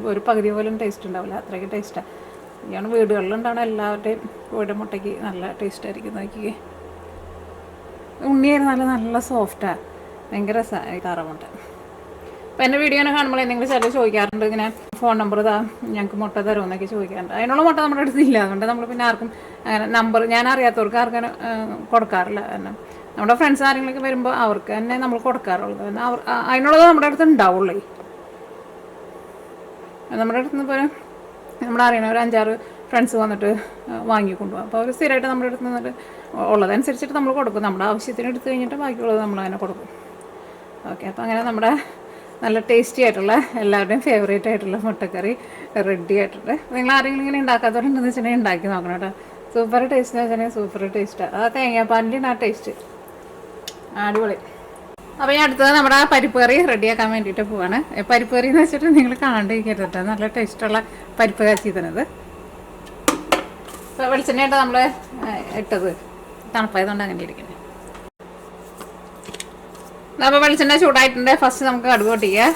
ഒരു പകുതി പോലും ടേസ്റ്റ് ഉണ്ടാവില്ല, അത്രയ്ക്ക് ടേസ്റ്റാണ്. ഇയാണ് വീടുകളിലുണ്ടാവണ എല്ലാവരുടെയും കോഴിയുടെ മുട്ടയ്ക്ക് നല്ല ടേസ്റ്റായിരിക്കും. നോക്കിയേ, ഉണ്ണിയായിരുന്നാലും നല്ല സോഫ്റ്റാണ്, ഭയങ്കര രസമാണ് താറാമുട്ട. അപ്പോൾ എൻ്റെ വീഡിയോനെ കാണുമ്പോൾ എന്തെങ്കിലും ചിലർ ചോദിക്കാറുണ്ട്, ഇങ്ങനെ ഫോൺ നമ്പർ ഞങ്ങൾക്ക് മുട്ട തരുമെന്നൊക്കെ ചോദിക്കാറുണ്ട്. അതിനുള്ള മുട്ട നമ്മുടെ അടുത്തില്ല. അതുകൊണ്ട് നമ്മൾ പിന്നെ ആർക്കും അങ്ങനെ നമ്പർ ഞാൻ അറിയാത്തവർക്ക് ആർക്കും കൊടുക്കാറില്ല. കാരണം നമ്മുടെ ഫ്രണ്ട്സ് ആരെങ്കിലൊക്കെ വരുമ്പോൾ അവർക്ക് തന്നെ നമ്മൾ കൊടുക്കാറുള്ളൂ. കാരണം അതിനുള്ളത് നമ്മുടെ അടുത്ത് ഉണ്ടാവുള്ളൂ. നമ്മുടെ അടുത്ത് നിന്ന് ഇപ്പോൾ നമ്മളറിയണ ഒരു 5-6 ഫ്രണ്ട്സ് വന്നിട്ട് വാങ്ങിക്കൊണ്ടുപോകും. അപ്പോൾ അവർ സ്ഥിരമായിട്ട് നമ്മുടെ അടുത്ത് നിന്നിട്ട് ഉള്ളതനുസരിച്ചിട്ട് നമ്മൾ കൊടുക്കും. നമ്മുടെ ആവശ്യത്തിന് എടുത്ത് കഴിഞ്ഞിട്ട് ബാക്കിയുള്ളത് നമ്മളങ്ങനെ കൊടുക്കും. ഓക്കെ, അപ്പോൾ അങ്ങനെ നമ്മുടെ നല്ല ടേസ്റ്റി ആയിട്ടുള്ള എല്ലാവരുടെയും ഫേവറേറ്റ് ആയിട്ടുള്ള മുട്ടക്കറി റെഡി ആയിട്ടുണ്ട്. നിങ്ങൾ ആരെങ്കിലും ഇങ്ങനെ ഉണ്ടാക്കാത്തവരുണ്ടെന്ന് വെച്ചിട്ടുണ്ടെങ്കിൽ ഉണ്ടാക്കി നോക്കണം കേട്ടോ. സൂപ്പർ ടേസ്റ്റ് എന്ന് വെച്ചിട്ടുണ്ടെങ്കിൽ സൂപ്പർ ടേസ്റ്റാണ്. ആ തേങ്ങാപ്പാലിൻ്റെ ആ ടേസ്റ്റ് അടിപൊളി. അപ്പോൾ ഞാൻ അടുത്തത് നമ്മുടെ പരിപ്പ് കറി റെഡിയാക്കാൻ വേണ്ടിയിട്ട് പോവാണ്. പരിപ്പ് കറി എന്ന് വെച്ചിട്ട് നിങ്ങൾ കാണാണ്ടിരിക്കരുത്, നല്ല ടേസ്റ്റുള്ള പരിപ്പ് കാച്ചിത്തത്. ഇപ്പോൾ വെളിച്ചെണ്ണയായിട്ട് നമ്മൾ ഇട്ടത് തണുപ്പായതുകൊണ്ട് അങ്ങനെ ഇരിക്കുന്നത്. അപ്പോൾ വെളിച്ചെണ്ണ ചൂടായിട്ടുണ്ട്. ഫസ്റ്റ് നമുക്ക് കടുക് പൊട്ടിക്കുക.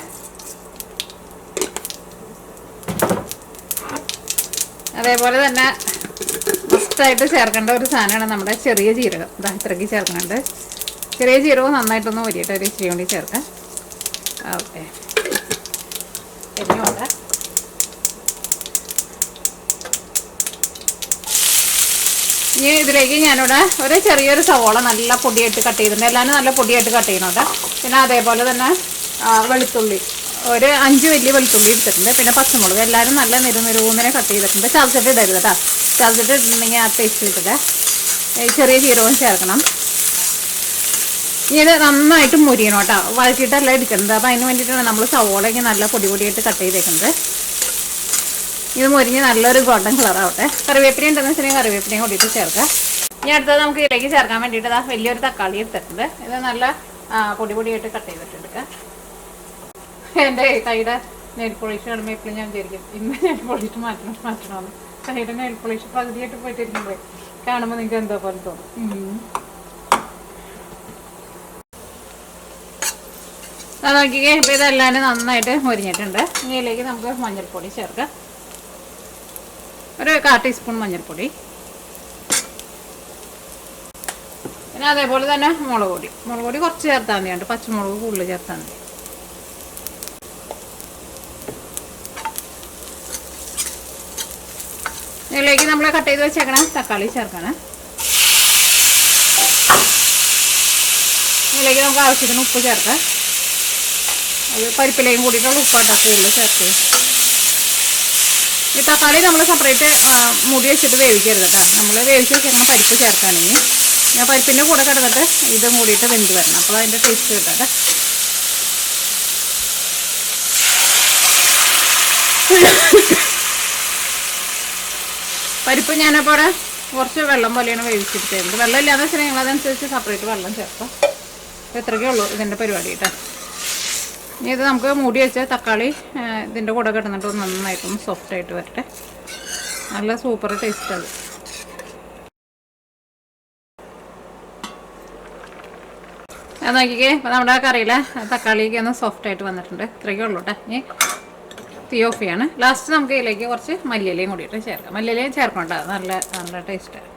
അതേപോലെ തന്നെ മസ്റ്റായിട്ട് ചേർക്കേണ്ട ഒരു സാധനമാണ് നമ്മുടെ ചെറിയ ജീരകം. ഇത്രയ്ക്ക് ചേർക്കുന്നുണ്ട്. ചെറിയ ജീരകം നന്നായിട്ടൊന്ന് വരിയിട്ട് ഒരു ഇച്ചിരി കൂടി ചേർക്കാം. ഓക്കെ, എരിഞ്ഞോട്ടെ. ഇനി ഇതിലേക്ക് ഞാനിവിടെ ഒരു ചെറിയൊരു സവോള നല്ല പൊടിയായിട്ട് കട്ട് ചെയ്തിട്ടുണ്ട്. എല്ലാവരും നല്ല പൊടിയായിട്ട് കട്ട് ചെയ്യുന്നുണ്ട്. പിന്നെ അതേപോലെ തന്നെ വെളുത്തുള്ളി ഒരു 5 വലിയ വെളുത്തുള്ളി എടുത്തിട്ടുണ്ട്. പിന്നെ പച്ചമുളക് എല്ലാവരും നല്ല നിരുന്നിനെ കട്ട് ചെയ്തിട്ടുണ്ട്. ചതച്ചിട്ട് ഇടരുത് കേട്ടോ. ചതച്ചിട്ട് ഇട്ടുണ്ടെങ്കിൽ ആ ടേസ്റ്റ് കിട്ടില്ല. ചെറിയ ജീരകവും ചേർക്കണം. ഇനി ഇത് നന്നായിട്ട് മുരിയണം കേട്ടോ. വഴറ്റിയിട്ടല്ല എടുക്കുന്നത്. അപ്പോൾ അതിന് വേണ്ടിയിട്ടാണ് നമ്മൾ സവോളയ്ക്ക് നല്ല പൊടിയായിട്ട് കട്ട് ചെയ്തേക്കുന്നത്. ഇത് മുരിഞ്ഞ് നല്ലൊരു ഗോൾഡൻ കളറാവട്ടെ. കറിവേപ്പില ഉണ്ടെന്ന് വെച്ചിട്ടുണ്ടെങ്കിൽ കറിവേപ്പിലയും കൂടിയിട്ട് ചേർക്കുക. ഇനി അടുത്തത് നമുക്ക് ഇതിലേക്ക് ചേർക്കാൻ വേണ്ടിയിട്ട് വലിയൊരു തക്കാളി എടുത്തിട്ടുണ്ട്. ഇത് നല്ല പൊടിയായിട്ട് കട്ട് ചെയ്തിട്ടെടുക്കുക. എൻ്റെ കൈയുടെ നെയിൽ പോളിഷ് കാണുമ്പോൾ എപ്പോഴും ഞാൻ വിചാരിക്കും ഇന്ന് നെയിൽ പോളിഷ് മാറ്റണമെന്ന്. കൈയുടെ നെയിൽ പോളിഷ് പകുതിയായിട്ട് പോയിട്ടിരിക്കുമ്പോൾ കാണുമ്പോൾ നിങ്ങൾക്ക് എന്തോ പോലെ തോന്നും. അത് നോക്കിക്കേ. ഇപ്പോൾ ഇതെല്ലാം നന്നായിട്ട് മൊരിഞ്ഞിട്ടുണ്ട്. ഇനി ഇതിലേക്ക് നമുക്ക് മഞ്ഞൾപ്പൊടി ചേർക്കാം. ഒരു 1/4 ടീസ്പൂൺ മഞ്ഞൾപ്പൊടി. പിന്നെ അതേപോലെ തന്നെ മുളക് പൊടി കുറച്ച് ചേർത്താൽ മതിയുണ്ട്. പച്ചമുളക് കൂടുതൽ ചേർത്താൽ മതി. ഇതിലേക്ക് നമ്മൾ കട്ട് ചെയ്ത് വെച്ചേക്കണം തക്കാളി ചേർക്കണം. ഇതിലേക്ക് നമുക്ക് ആവശ്യത്തിന് ഉപ്പ് ചേർക്കാം. അത് പരിപ്പിലേക്കും കൂടിയിട്ടുള്ള ഉപ്പാട്ടാ കൂടുതൽ ചേർത്ത്. ഈ തക്കാളി നമ്മൾ സെപ്പറേറ്റ് മൂടി വെച്ചിട്ട് വേവിക്കരുത് കേട്ടോ. നമ്മൾ വേവിച്ച് വെച്ചേക്കണം പരിപ്പ് ചേർക്കാണെങ്കിൽ. ഞാൻ പരിപ്പിൻ്റെ കൂടെ കിടന്നിട്ട് ഇതും കൂടിയിട്ട് വെന്ത് വരണം. അപ്പോൾ അതിൻ്റെ ടേസ്റ്റ് കിട്ടട്ടെ. പരിപ്പ് ഞാനപ്പോൾ അവിടെ കുറച്ച് വെള്ളം പോലെയാണ് വേവിച്ചെടുത്തത്. വെള്ളം ഇല്ലാതെ വെച്ചാൽ ഞങ്ങൾ അതനുസരിച്ച് സെപ്പറേറ്റ് വെള്ളം ചേർക്കാം. അപ്പോൾ ഇത്രയൊക്കെ ഉള്ളൂ ഇതിൻ്റെ പരിപാടി കേട്ടോ. ഇനി ഇത് നമുക്ക് മൂടി വെച്ച് തക്കാളി ഇതിൻ്റെ കൂടെ കിടന്നിട്ട് നന്നായിട്ടൊന്ന് സോഫ്റ്റായിട്ട് വരട്ടെ. നല്ല സൂപ്പർ ടേസ്റ്റ് അത്. അത് നോക്കിക്കേ. അപ്പോൾ നമ്മുടെ കറിയിൽ തക്കാളിക്ക് ഒന്ന് സോഫ്റ്റായിട്ട് വന്നിട്ടുണ്ട്. ഇത്രയൊക്കെ ഉള്ളൂ കേട്ടോ. ഇനി തീ ഓഫ് ചെയ്യാണ്. ലാസ്റ്റ് നമുക്ക് ഇതിലേക്ക് കുറച്ച് മല്ലിയിലയും കൂടിയിട്ട് ചേർക്കാം. മല്ലിയിലയും ചേർക്കണം കേട്ടോ. നല്ല ടേസ്റ്റാണ്.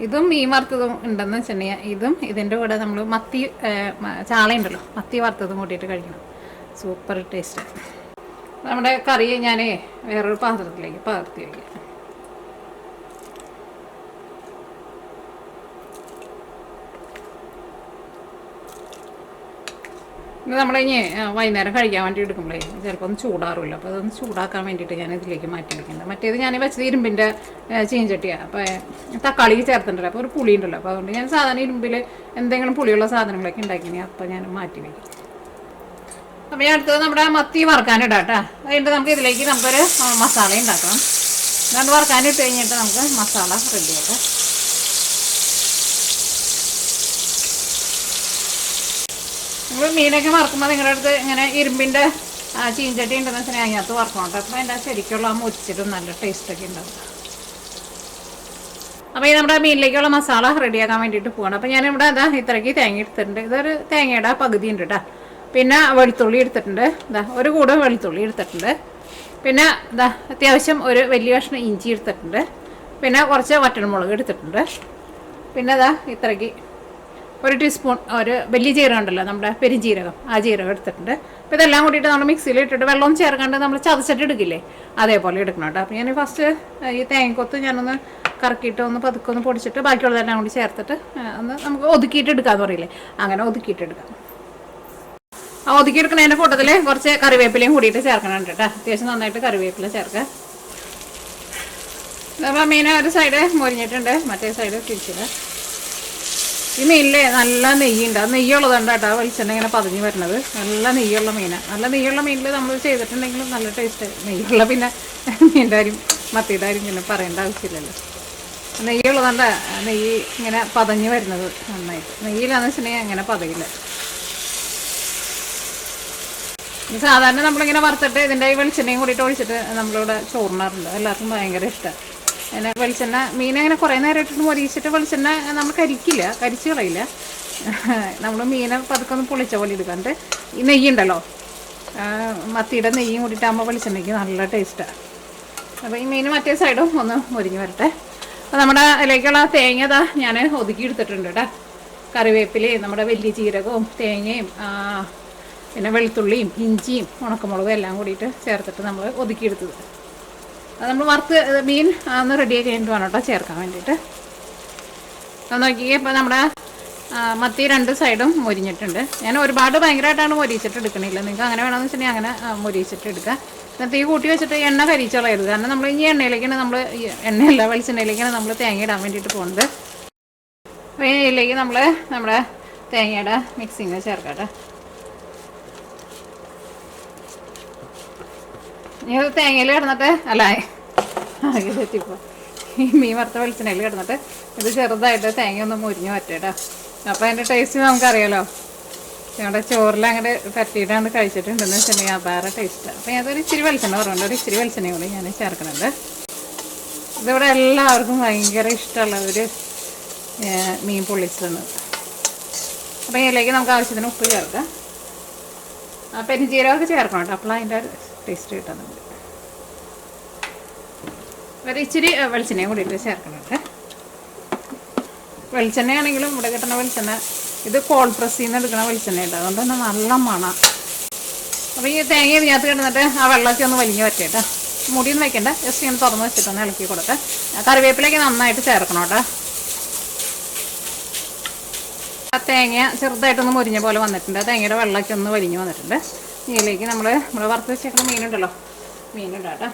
ഇതും മീൻ വറുത്തതും ഉണ്ടെന്ന് വെച്ചിട്ടുണ്ടെങ്കിൽ ഇതും ഇതിൻ്റെ കൂടെ നമ്മൾ മത്തി ചാളയുണ്ടല്ലോ, മത്തി വറുത്തതും കൂട്ടിയിട്ട് കഴിക്കണം. സൂപ്പർ ടേസ്റ്റാണ്. നമ്മുടെ കറി ഞാൻ വേറൊരു പാത്രത്തിലേക്ക് പകർത്തി വയ്ക്കാം. ഇത് നമ്മളിനി വൈകുന്നേരം കഴിക്കാൻ വേണ്ടി എടുക്കുമ്പോഴേ ചിലപ്പോൾ ഒന്ന് ചൂടാറില്ല. അപ്പോൾ അതൊന്ന് ചൂടാക്കാൻ വേണ്ടിയിട്ട് ഞാൻ ഇതിലേക്ക് മാറ്റി വയ്ക്കുന്നത്. മറ്റേത് ഞാൻ വെച്ചത് ഇരുമ്പിൻ്റെ ചീഞ്ചട്ടിയാണ്. അപ്പോൾ തക്കാളി ചേർത്തിട്ടുണ്ടല്ലോ. അപ്പോൾ ഒരു പുളി ഉണ്ടല്ലോ. അപ്പോൾ അതുകൊണ്ട് ഞാൻ സാധാരണ ഇരുമ്പിൽ എന്തെങ്കിലും പുളിയുള്ള സാധനങ്ങളൊക്കെ ഉണ്ടാക്കിനി അപ്പോൾ ഞാൻ മാറ്റി വയ്ക്കും. അപ്പോൾ ഞാൻ അടുത്തത് നമ്മുടെ മത്തി വറുക്കാനിടാം കേട്ടോ. അതുകൊണ്ട് നമുക്ക് ഇതിലേക്ക് നമുക്കൊരു മസാല ഉണ്ടാക്കണം. അതുകൊണ്ട് വറുക്കാനിട്ട് കഴിഞ്ഞിട്ട് നമുക്ക് മസാല റെഡിയാക്കാം. നമ്മൾ മീനൊക്കെ വറുക്കുമ്പോൾ നിങ്ങളുടെ അടുത്ത് ഇങ്ങനെ ഇരുമ്പിൻ്റെ ചീഞ്ചട്ടി ഉണ്ടെന്ന് വെച്ചാൽ അതിനകത്ത് വറക്കണം കേട്ടോ. അപ്പോൾ അതിൻ്റെ ശരിക്കുള്ള മുറിച്ചിട്ടും നല്ല ടേസ്റ്റൊക്കെ ഉണ്ടാവും. അപ്പോൾ ഈ നമ്മുടെ മീനിലേക്കുള്ള മസാല റെഡിയാക്കാൻ വേണ്ടിയിട്ട് പോകണം. അപ്പോൾ ഞാനിവിടെ ഇത്രയ്ക്ക് തേങ്ങ എടുത്തിട്ടുണ്ട്. ഇതൊരു തേങ്ങയുടെ പകുതി ഉണ്ട് കേട്ടോ. പിന്നെ വെളുത്തുള്ളി എടുത്തിട്ടുണ്ട്. ഒരു കൂട് വെളുത്തുള്ളി എടുത്തിട്ടുണ്ട്. പിന്നെ അത്യാവശ്യം ഒരു വലിയ കഷ്ണം ഇഞ്ചി എടുത്തിട്ടുണ്ട്. പിന്നെ കുറച്ച് വറ്റൽമുളക് എടുത്തിട്ടുണ്ട്. പിന്നെ ഇത്രയ്ക്ക് ഒരു ടീസ്പൂൺ ഒരു വലിയ ജീരകം ഉണ്ടല്ലോ, നമ്മുടെ പെരുംജീരകം, ആ ജീരകം എടുത്തിട്ടുണ്ട്. അപ്പോൾ ഇതെല്ലാം കൂടിയിട്ട് നമ്മൾ മിക്സിയിൽ ഇട്ടിട്ട് വെള്ളം ചേർക്കാണ്ട് നമ്മൾ ചതച്ചിട്ട് എടുക്കില്ലേ, അതേപോലെ എടുക്കണം കേട്ടോ. അപ്പോൾ ഞാൻ ഫസ്റ്റ് ഈ തേങ്ങക്കൊത്ത് ഞാനൊന്ന് കറക്കിയിട്ട് ഒന്ന് പതുക്കെ ഒന്ന് പൊടിച്ചിട്ട് ബാക്കിയുള്ളതെല്ലാം കൂടി ചേർത്തിട്ട് ഒന്ന് നമുക്ക് ഒതുക്കിയിട്ട് എടുക്കാമെന്ന് പറയില്ലേ, അങ്ങനെ ഒതുക്കിയിട്ട് എടുക്കാം. ആ ഒതുക്കിയെടുക്കുന്നതിൻ്റെ കൂട്ടത്തിൽ കുറച്ച് കറിവേപ്പിലയും കൂടിയിട്ട് ചേർക്കണുണ്ട് കേട്ടോ. അത്യാവശ്യം നന്നായിട്ട് കറിവേപ്പില ചേർക്കുക. അപ്പോൾ മീൻ ഒരു സൈഡ് മൊരിഞ്ഞിട്ടുണ്ട്, മറ്റേ സൈഡ് തിരിച്ചില്ല. ഈ മീനിൽ നല്ല നെയ്യുണ്ട്. അത് നെയ്യുള്ളതുണ്ട് കേട്ടോ. വെളിച്ചെണ്ണ ഇങ്ങനെ പതിഞ്ഞ് വരുന്നത് നല്ല നെയ്യുള്ള മീനാണ്. നല്ല നെയ്യുള്ള മീനിൽ നമ്മൾ ചെയ്തിട്ടുണ്ടെങ്കിലും നല്ല ടേസ്റ്റ്. നെയ്യുള്ള പിന്നെ മീൻ്റെ അരിയും മത്തിയുടെ അരിയും പിന്നെ പറയേണ്ട ആവശ്യമില്ലല്ലോ. നെയ്യുള്ളതുകൊണ്ട് നെയ്യ് ഇങ്ങനെ പതഞ്ഞ് വരുന്നത് നന്നായിട്ട്. നെയ്യിലാന്ന് വെച്ചിട്ടുണ്ടെങ്കിൽ അങ്ങനെ പതയില്ല. സാധാരണ നമ്മളിങ്ങനെ വറുത്തിട്ട് ഇതിൻ്റെ ഈ വെളിച്ചെണ്ണയും കൂടിയിട്ട് ഒഴിച്ചിട്ട് നമ്മളിവിടെ ചോറിനാറുണ്ട്. എല്ലാവർക്കും ഭയങ്കര ഇഷ്ടമാണ്. പിന്നെ വെളിച്ചെണ്ണ മീനങ്ങനെ കുറേ നേരം ഇട്ടിട്ട് മൊരിച്ചിട്ട് വെളിച്ചെണ്ണ നമ്മൾ കരിച്ച് കളയില്ല. നമ്മൾ മീനെ പതുക്കൊന്ന് പൊളിച്ച പോലെ എടുക്കാണ്ട് ഈ നെയ്യുണ്ടല്ലോ, മത്തിയുടെ നെയ്യും കൂടിയിട്ടാകുമ്പോൾ വെളിച്ചെണ്ണയ്ക്ക് നല്ല ടേസ്റ്റാണ്. അപ്പോൾ ഈ മീൻ മറ്റേ സൈഡും ഒന്ന് മൊരിഞ്ഞ് വരട്ടെ. അപ്പോൾ നമ്മുടെ അതിലേക്കുള്ള തേങ്ങ ഞാൻ ഒതുക്കി എടുത്തിട്ടുണ്ട് കേട്ടോ. കറിവേപ്പിലയും നമ്മുടെ വലിയ ജീരകവും തേങ്ങയും പിന്നെ വെളുത്തുള്ളിയും ഇഞ്ചിയും ഉണക്കമുളകും എല്ലാം കൂടിയിട്ട് ചേർത്തിട്ട് നമ്മൾ ഒതുക്കിയെടുത്തത്. അത് നമ്മൾ വറുത്ത് മീൻ ഒന്ന് റെഡിയാക്കി കഴിഞ്ഞിട്ട് വേണം കേട്ടോ ചേർക്കാൻ വേണ്ടിയിട്ട്. അത് നോക്കിയേ. ഇപ്പോൾ നമ്മുടെ മത്തി രണ്ട് സൈഡും മൊരിഞ്ഞിട്ടുണ്ട്. ഞാൻ ഒരുപാട് ഭയങ്കരമായിട്ടാണ് മൊരിച്ചിട്ട് എടുക്കണില്ല. നിങ്ങൾക്ക് അങ്ങനെ വേണമെന്ന് വെച്ചിട്ടുണ്ടെങ്കിൽ അങ്ങനെ മൊരിച്ചിട്ട് എടുക്കുക. എന്നിട്ട് തീ കൂട്ടി വെച്ചിട്ട് എണ്ണ കരിച്ചോളായിരുന്നു. കാരണം നമ്മൾ ഈ എണ്ണയിലേക്കാണ് എണ്ണയല്ല വെളിച്ചെണ്ണയിലേക്കാണ് നമ്മൾ തേങ്ങ ഇടാൻ വേണ്ടിയിട്ട് പോകുന്നത്. അപ്പോൾ ഇതിലേക്ക് നമ്മൾ നമ്മുടെ തേങ്ങയുടെ മിക്സിങ് ചേർക്കട്ടെ. ഇനി തേങ്ങയിൽ കിടന്നിട്ട് തെറ്റിപ്പോൾ ഈ മീൻ വറുത്ത വെളിച്ചെണ്ണയിൽ കിടന്നിട്ട് ഇത് ചെറുതായിട്ട് തേങ്ങ ഒന്ന് മുരിഞ്ഞ് വറ്റേട്ടാ. അപ്പോൾ അതിൻ്റെ ടേസ്റ്റ് നമുക്കറിയാലോ. ഞങ്ങളുടെ ചോറിൽ അങ്ങനെ പറ്റിയിട്ടാണ് കഴിച്ചിട്ടുണ്ടെന്ന് വെച്ചിട്ടുണ്ടെങ്കിൽ വേറെ ടേസ്റ്റ്. അപ്പോൾ അതൊരു ഇച്ചിരി വെളിച്ചെണ്ണ കുറവുണ്ട്, ഒരു ഇച്ചിരി വെളിച്ചെണ്ണ കൂടി ഞാൻ ചേർക്കുന്നുണ്ട്. ഇതിവിടെ എല്ലാവർക്കും ഭയങ്കര ഇഷ്ടമുള്ള ഒരു മീൻ പൊള്ളിച്ചതെന്ന്. അപ്പോൾ ഇതിലേക്ക് നമുക്ക് ആവശ്യത്തിന് ഉപ്പ് ചേർക്കാം. പെരുംജീരകമൊക്കെ ചേർക്കണം കേട്ടോ, അപ്പോൾ അതിൻ്റെ ടേസ്റ്റ് കിട്ടുന്നുണ്ട്. ഒരു ഇച്ചിരി വെളിച്ചെണ്ണയും കൂടിയിട്ട് ചേർക്കുന്നുണ്ട്. വെളിച്ചെണ്ണയാണെങ്കിലും ഇവിടെ കിട്ടുന്ന വെളിച്ചെണ്ണ ഇത് കോൾഡ് പ്രസ്സിൽ നിന്ന് എടുക്കുന്ന വെളിച്ചെണ്ണയുണ്ട്, അതുകൊണ്ട് തന്നെ നല്ല മണം. അപ്പോൾ ഈ തേങ്ങ ഇതിനകത്ത് കിടന്നിട്ട് ആ വെള്ളമൊക്കെ ഒന്ന് വലിഞ്ഞ് വരട്ടെ. മുടിയൊന്നും വയ്ക്കണ്ട, ജസ്റ്റ് ഇങ്ങനെ തുറന്ന് വെച്ചിട്ടൊന്ന് ഇളക്കി കൊടുത്ത് കറിവേപ്പിലേക്ക് നന്നായിട്ട് ചേർക്കണം കേട്ടോ. ആ തേങ്ങ ചെറുതായിട്ടൊന്ന് മുരിഞ്ഞ പോലെ വന്നിട്ടുണ്ട്, തേങ്ങയുടെ വെള്ളമൊക്കെ ഒന്ന് വലിഞ്ഞ് വന്നിട്ടുണ്ട്. ഇതിലേക്ക് നമ്മൾ വറുത്ത് വെച്ചേക്കുന്ന മീനുണ്ടല്ലോ, മീനുണ്ട് കേട്ടോ.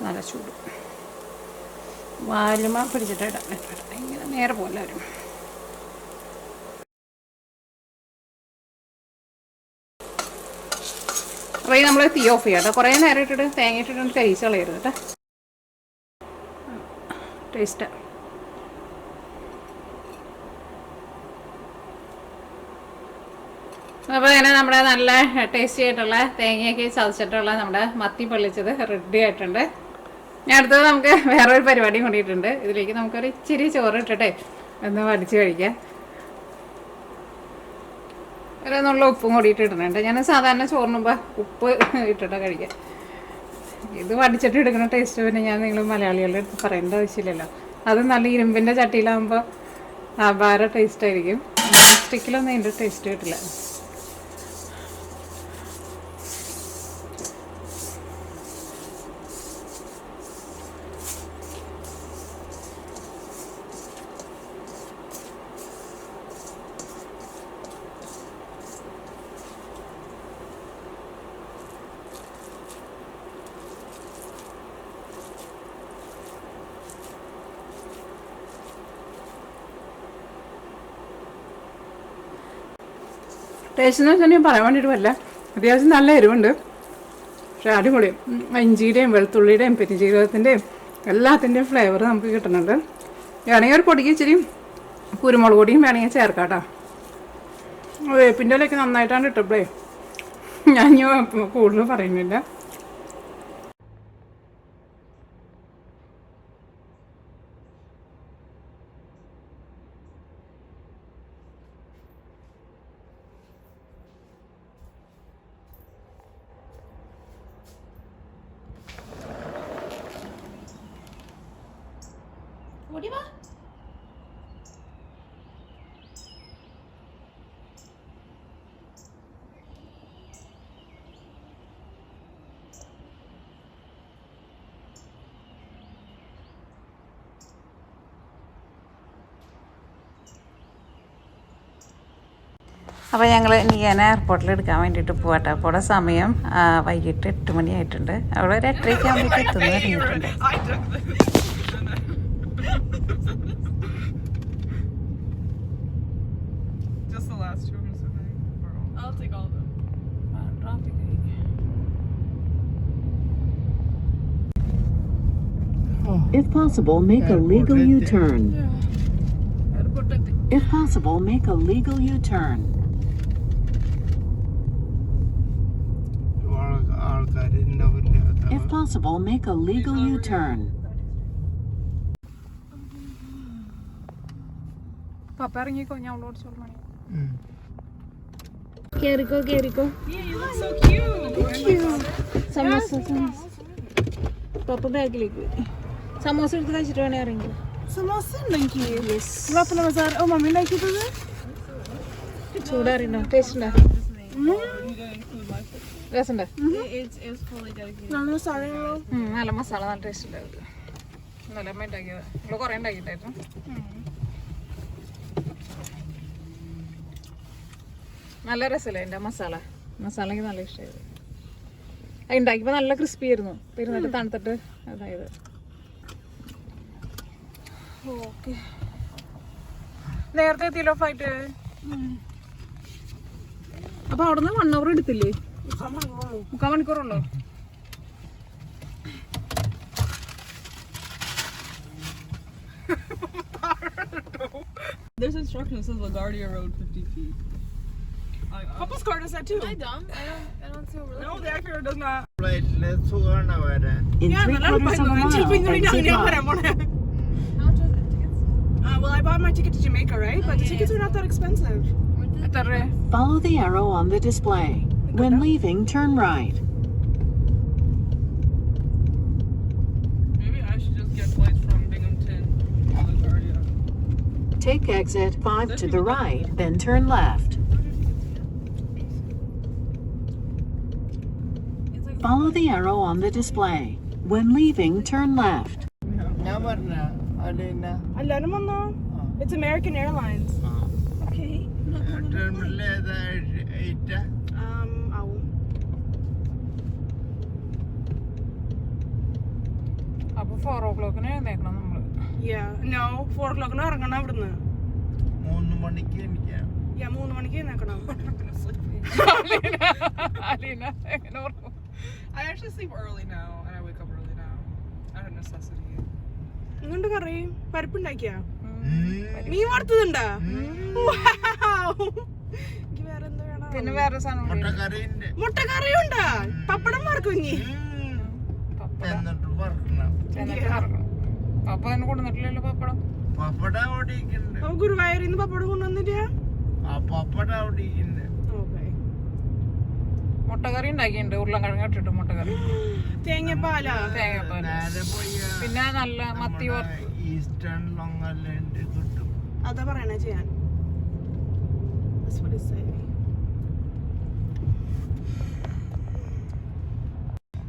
നല്ല ചൂട് വാലുമ പിടിച്ചിട്ട് ഇടാം, ഇങ്ങനെ നേരെ പോലെ വരും. അപ്പോൾ നമ്മൾ തീ ഓഫ് ചെയ്യാം കേട്ടോ. കുറേ നേരം ഇട്ടിട്ട് തേങ്ങ ഇട്ടിട്ട് കരിച്ച് കളയരുത് കേട്ടോ. ടേസ്റ്റാണ്. അപ്പോൾ ഇങ്ങനെ നമ്മുടെ നല്ല ടേസ്റ്റി ആയിട്ടുള്ള തേങ്ങയൊക്കെ ചതച്ചിട്ടുള്ള നമ്മുടെ മത്തി പൊള്ളിച്ചത് റെഡി ആയിട്ടുണ്ട്. ഞാൻ അടുത്തത് നമുക്ക് വേറൊരു പരിപാടിയും കൊണ്ടിട്ടുണ്ട്. ഇതിലേക്ക് നമുക്കൊരു ഇച്ചിരി ചോറ് ഇട്ടിട്ടെ ഒന്ന് വടിച്ച് കഴിക്കാം. ഒരു നല്ല ഉപ്പും കൂടിയിട്ട് ഇടുന്നുണ്ട്. ഞാൻ സാധാരണ ചോറിനുമ്പോൾ ഉപ്പ് ഇട്ടിട്ടാണ് കഴിക്കാം. ഇത് വടിച്ചിട്ട് എടുക്കുന്ന ടേസ്റ്റ് പിന്നെ ഞാൻ നിങ്ങൾ മലയാളികളുടെ അടുത്ത് പറയേണ്ട ആവശ്യമില്ലല്ലോ. അത് നല്ല ഇരുമ്പിൻ്റെ ചട്ടിയിലാകുമ്പോൾ വേറെ ടേസ്റ്റ് ആയിരിക്കും. സ്റ്റിക്കിലൊന്നും അതിൻ്റെ ടേസ്റ്റ് കിട്ടില്ല. ടേസ്റ്റ് എന്ന് വെച്ചാൽ ഞാൻ പറയാൻ വേണ്ടിയിട്ട് വല്ല അത്യാവശ്യം നല്ല എരിവുണ്ട്, പക്ഷേ അടിപൊളിയും. ഇഞ്ചിയുടെയും വെളുത്തുള്ളിയുടെയും പെരുംജീരകത്തിൻ്റെയും എല്ലാത്തിൻ്റെയും ഫ്ലേവർ നമുക്ക് കിട്ടുന്നുണ്ട്. വേണമെങ്കിൽ ഒരു പൊടിക്ക് ഇച്ചിരി കുരുമുളക് പൊടിയും വേണമെങ്കിൽ ചേർക്കാം കേട്ടോ. വേപ്പിൻ്റെ ഇലയൊക്കെ നന്നായിട്ടാണ് ഇട്ടപ്പോഴേ ഞാൻ കൂടുതൽ പറയുന്നില്ല. അപ്പോൾ ഞങ്ങൾ നിയാന എയർപോർട്ടിൽ എടുക്കാൻ വേണ്ടിയിട്ട് പോകട്ടെ. അപ്പോൾ അവിടെ സമയം വൈകിട്ട് 8 മണിയായിട്ടുണ്ട്. അവിടെ ഒരു 8:30 ആകുമ്പോഴേക്ക് എത്തുന്നു ഇറങ്ങിയിട്ടുണ്ട്. If possible, make a legal U-turn. If possible, make a legal U-turn. If possible, make a legal U-turn. പപ്പ ഇറങ്ങിക്കോ, ഞാൻ അവളോട് ചോദിച്ചു. കേറിക്കോ കേറിക്കോ. സമോസ പപ്പ ബാഗിലേക്ക് സമോസ എടുത്ത് കഴിച്ചിട്ട് വേണേ ഇറങ്ങി. സമോസ ഉണ്ടാക്കി മമ്മി ഉണ്ടാക്കിയത് ചൂടാറിണ്ടോ? ടേസ്റ്റ് ഉണ്ടോ? രസമുണ്ടോ? നല്ല മസാല, നല്ല ടേസ്റ്റ് ഉണ്ടായിരുന്നു. നല്ല അമ്മ ഉണ്ടാക്കിയത്. നമ്മൾ കുറേ ഉണ്ടാക്കിയിട്ടായിരുന്നു. നല്ല രസമല്ലേ എൻ്റെ മസാലയ്ക്ക് നല്ല ഇഷ്ടമായത്. അത് ഉണ്ടാക്കിയപ്പോൾ നല്ല ക്രിസ്പി ആയിരുന്നു. ഇരുന്നിട്ട് തണുത്തിട്ട് അതായത് ഓക്കെ. നേരത്തെ എത്തിയല്ലോ ഫ്ലൈറ്റ്. അപ്പോൾ അവിടെ നിന്ന് 1 hour എടുത്തില്ലേ? 3 മണിക്കൂറുള്ളൂ. There's instructions that says LaGuardia Road 50 feet. Papa's car does that too. I don't see what we're No, the Acura does not. Flight സുഖമാണ് വരാൻ. In Yeah, 3/4 of a ചിലപ്പോ mile, ഇങ്ങനെ exit ഞാൻ right. വരാൻ പോണേ. How much was it? Tickets? Well, I bought my ticket to Jamaica, right? But the tickets are not that expensive. എത്ര രൂപ? Follow the arrow on the display. When leaving, turn right. Maybe I should just get flights from Binghamton to LaGuardia. Take exit 5 to the right, then turn left. Follow the arrow on the display. When leaving, turn left. ഞാൻ പറഞ്ഞ അലീന എല്ലാരും വന്നോ? It's American Airlines. Okay. Terminal ഏതാ എയ്റ്റാ ആവും. അപ്പൊ 4 o'clock എഴുന്നേക്കണം നമ്മള്. Yeah. No, 4 o'clock ഇറങ്ങണം അവിടുന്ന്. 3 മണിക്ക് എനിക്ക് Yeah, 3 മണിക്ക് എഴുന്നേക്കണം. അലീന എങ്ങനെ ഓർക്കും? I actually sleep early now, and I wake up early now. Out of necessity. ഇങ്ങോട്ട് കറി പരിപ്പുണ്ടാക്കിയാ? മീൻ വറുത്തതുണ്ടാ? എനിക്ക് വേറെ എന്താ വേണം? പിന്നെ വേറെ സാധനം കൂടി. മുട്ടക്കറിന്റെ മുട്ടക്കറിയുണ്ടാ? പപ്പടം വറക്കും ഇനി. എന്നിട്ട് വറക്കണം. എന്നിട്ട് ഇറങ്ങണം. പപ്പ അതിന് കൊടുത്തിട്ടില്ലല്ലോ പപ്പടം. പപ്പട അവിടെ ഇരിക്കുന്നുണ്ട്. അപ്പൊ ഗുരുവായൂരിൽ നിന്ന് പപ്പടം കൊണ്ടുവന്നില്ല? ആ പപ്പട അവിടെ ഇരിക്കുന്നുണ്ട്. ഓക്കെ. മുട്ടക്കറി ഉണ്ടാക്കിയിട്ടുണ്ട്, ഉരുളക്കിഴങ്ങ് ഇട്ടിട്ട് മുട്ടക്കറി, തേങ്ങാപ്പാലാ? തേങ്ങാപ്പാൽ, നേരെ പോയി പിന്നെ നല്ല മത്തി വറുത്ത്. ഈസ്റ്റേൺ ലോങ്ങല്ലുണ്ട് കിട്ടും. അതാ പറയണേ ചെയ്യാൻ. That's what it say.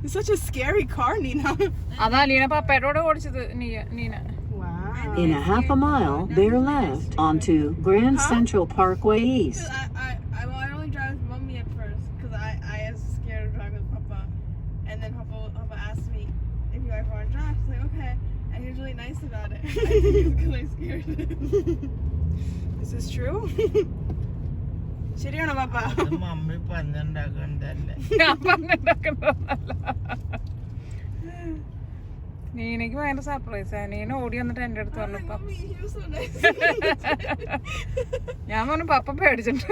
It's such a scary car, Nina. അതാ അലീന പപ്പയോടെ ഓടിച്ചത് Neena. Wow. In a half a mile, bear left onto Grand Central Parkway East. I only drive with mommy at first because I was scared of driving with Papa, and then Papa asked me if you ever want to drive. I was like, okay, and he was really nice about it. I think he was kind of scared. Is this true? ശരിയാണോ പാപ്പ? അത് മമ്മി പഞ്ഞുണ്ടാക്കണ്ടല്ലേ. ഞാൻ പറഞ്ഞിട്ടുണ്ടാക്കുന്നതല്ല. നീനക്ക് ഭയങ്കര സർപ്രൈസാ. നീന ഓടി വന്നിട്ട് എന്റെ അടുത്ത് പറഞ്ഞു പപ്പ. Mommy, he was so nice. ഞാൻ പറഞ്ഞു പപ്പ പേടിച്ചിട്ട്.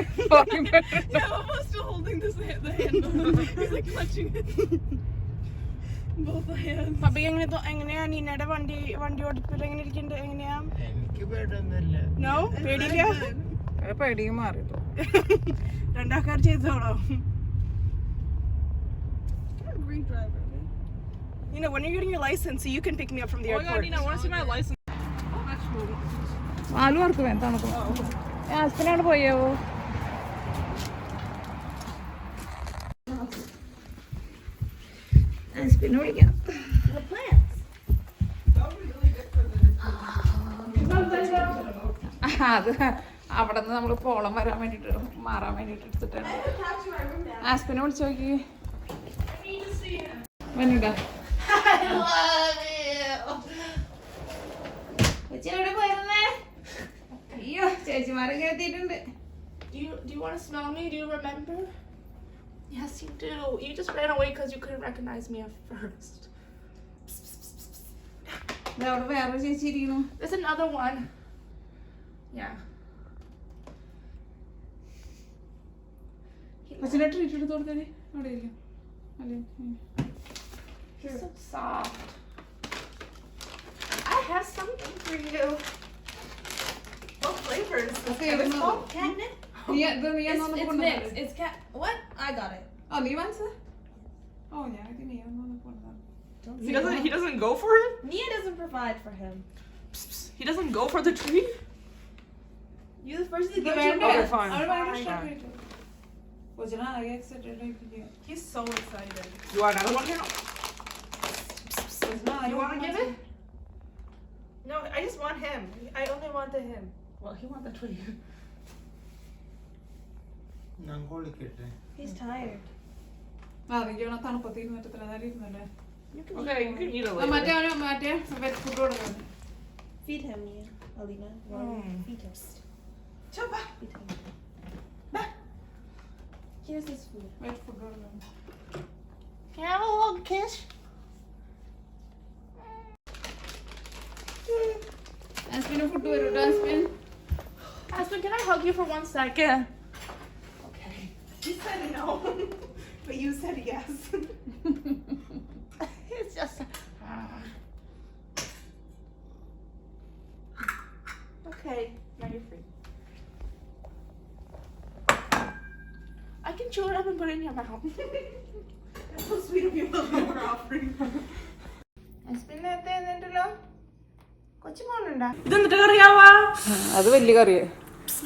Yeah, Papa's still holding the handle. He's like clutching it. Both hands. പപ്പ എങ്ങനെയാ നീനയുടെ വണ്ടി ഓടിപ്പിൽ എങ്ങനെ ഇരിക്കണ്ട്? എങ്ങനെയാ? എനിക്ക് പേടൊന്നുമില്ല. നോ പേടിയില്ല. പേടിയും മാറിയിട്ടു. രണ്ടാൾക്കാർ ചെയ്തോളോ? You're a great driver, man. You know, when you're getting your license, so you can pick me up from the Oh my god, airport. Nina, I want to see my license. Aloo work വേണം തണുക്കും. ഹസ്ബൻഡാണ് പോയാവോ? ഹസ്ബൻഡ് വിളിക്കാം. അത് അവിടെ നിന്ന് നമ്മൾ പോളം വരാൻ വേണ്ടിട്ട് മാറാൻ വേണ്ടിട്ട് എടുത്തിട്ടാണ്. ഹസ്ബൻഡിനെ വിളിച്ചു നോക്കി. വന്നിട്ടാ എവിടെ പോയിരുന്നേ? അയ്യോ ചേച്ചിമാരൊക്കെ എത്തിയിട്ടുണ്ട്. Do you want to smell me? Do you remember? Yes, you do. You just ran away because you couldn't recognize me at first. അവിടെ വേറെ ചേച്ചി ഇരിക്കുന്നു. There's another one. Yeah. അച്ഛനെ ട്രീറ്റ് എടുത്ത് കൊടുത്തേ. അവിടെ ഇരിക്കും. അല്ലേ He's so soft. I have something for you. Both flavors. Okay, It's no. called catnip. It's mixed. It's cat. What? I got it. Oh, നീ മനസ്സിലാ? ഓ ഞാനൊക്കെ നീ ഒന്നും കൊണ്ടുവന്നു. He doesn't go for him? Nia doesn't provide for him. He doesn't go for the tree? You the first to ഇത് get വേണ്ട. your Okay, fine. അവള് ഭയങ്കര ഇഷ്ടപ്പെട്ടിട്ട്. കൊച്ചിനെ ആകെ excited ആയിട്ടിരിക്കുകയാ. He's so excited. You want another one here? കൊച്ചിനെ ആകെ You want to give it? No, I just want him. I only wanted him. Well, he wants the tree. ഞാൻ വിളിക്കട്ടെ. He's tired. ആ എനിക്ക് തണുപ്പത്ത് ഇരുന്നിട്ട് ഇത്ര നേരം ഇരുന്നല്ലേ. Okay, you can eat it ആ, later. മറ്റേ വെറ്റ് ഫുഡ് കൊടുക്കണം. Feed him, Nia. Alina. Feed him. Chapa. Feed him. Here's his food. Wet food കൊടുക്കണം. Can I have a little kiss? Husband food വരും. Husband Aspen, can I hug you for 1 second? Okay. You said no, but you said yes. It's just. Okay, now you're free. I can chew it up and put it in your mouth. That's so sweet of you. We're offering. Aspen, ഇതെന്നിട്ട് കറിയാവാ? അത് വലിയ കറിയാണ്.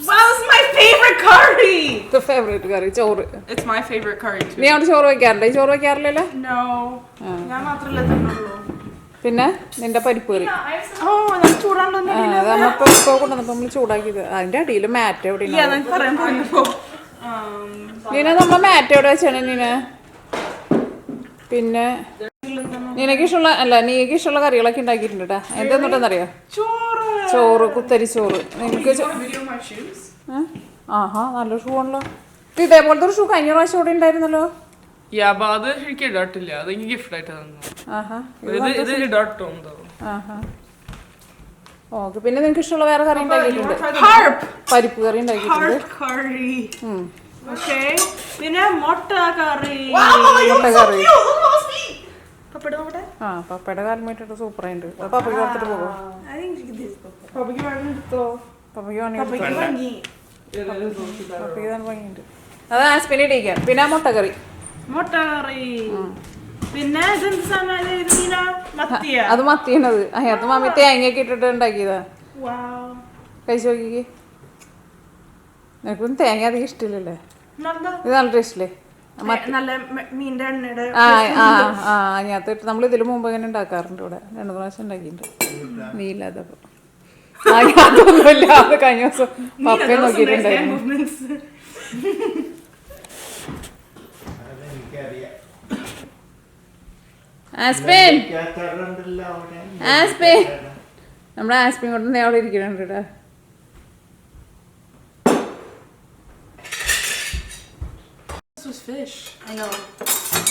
Wow, this is my favorite curry. Favourite curry ചോറ്. It's my favorite curry too. നീ അവിടെ ചോറ് വെക്കാറുണ്ട്? ഈ ചോറ് വെക്കാറില്ലല്ലോ? No. ഞാൻ മാത്രമല്ലേ തിന്നുള്ളൂ. പിന്നെ നിന്റെ പരിപ്പ് കറി. Oh, ഞാൻ ചൂടാണ്ടോ? അത് നമ്മളിപ്പോ ഇപ്പോൾ കൊണ്ടുവന്നപ്പോൾ നമ്മൾ ചൂടാക്കിയത്. അതിന്റെ അടിയിൽ മാറ്റ് എവിടെ പറയാൻ പറഞ്ഞപ്പോ നീന നമ്മളെ മാറ്റ് എവിടെ വെച്ചാണ് നീന? പിന്നെ നീക്ക് ഇഷ്ടമുള്ള കറികളൊക്കെ ഉണ്ടാക്കിയിട്ടുണ്ട് കേട്ടാ. എന്തെന്നിട്ടെന്നറിയോ? ചോറ്, കുത്തരി ചോറ്. നിനക്ക് ആഹാ നല്ല ഷൂ ആണല്ലോ. ഇതേപോലത്തെ ഒരു ഷൂ കഴിഞ്ഞ പ്രാവശ്യം ഇവിടെ ഉണ്ടായിരുന്നല്ലോ. അത് ശരിക്കും ഇടാട്ടില്ല, അത് എനിക്ക് ഗിഫ്റ്റ് ആയിട്ട് തന്നു. ഇത് ഇടാട്ടോ. ഓക്കെ, പിന്നെ നിനക്ക് ഇഷ്ടമുള്ള വേറെ കറി ഉണ്ടാക്കിയിട്ടുണ്ട്. പരിപ്പ് കറി ഉണ്ടാക്കിയിട്ടുണ്ട്. പിന്നെ മുട്ട കറി. ആ പപ്പയുടെ കാലം പോയിട്ടുണ്ട്. സൂപ്പറായിട്ട് പപ്പയ്ക്ക് കൊടുത്തിട്ട് പോകും. പപ്പയ്ക്ക് ഭംഗിയുണ്ട്. അത് ആസ്പിനെ ഇടിക്കാം. പിന്നെ മുട്ടക്കറി. പിന്നെ അത് മത്തിയണത്. അതിനകത്ത് മമ്മി തേങ്ങയൊക്കെ ഇട്ടിട്ട് ഉണ്ടാക്കിയതാ. കഴിച്ചു നോക്കിക്ക്. നിനക്കൊന്നും തേങ്ങ അധികം ഇഷ്ടമില്ലല്ലേ? ഇത് നല്ല ടേസ്റ്റില്ലേ? അതിനകത്ത് ഇട്ട് നമ്മൾ ഇതിന് മുമ്പ് ഇങ്ങനെ ഉണ്ടാക്കാറുണ്ട്. ഇവിടെ 2 പ്രാവശ്യം ഉണ്ടാക്കിയിട്ടുണ്ട്. നീ ഇല്ലാത്തപ്പോ അതൊന്നുമില്ല. അത് കഴിഞ്ഞ ദിവസം പപ്പയെ നോക്കിയിട്ടുണ്ടായിരുന്നു. ആസ്പിൻ നമ്മുടെ ആസ്പിൻ കൊണ്ട് അവിടെ ഇരിക്കുന്നുണ്ട് കേട്ടാ. Fish. I know.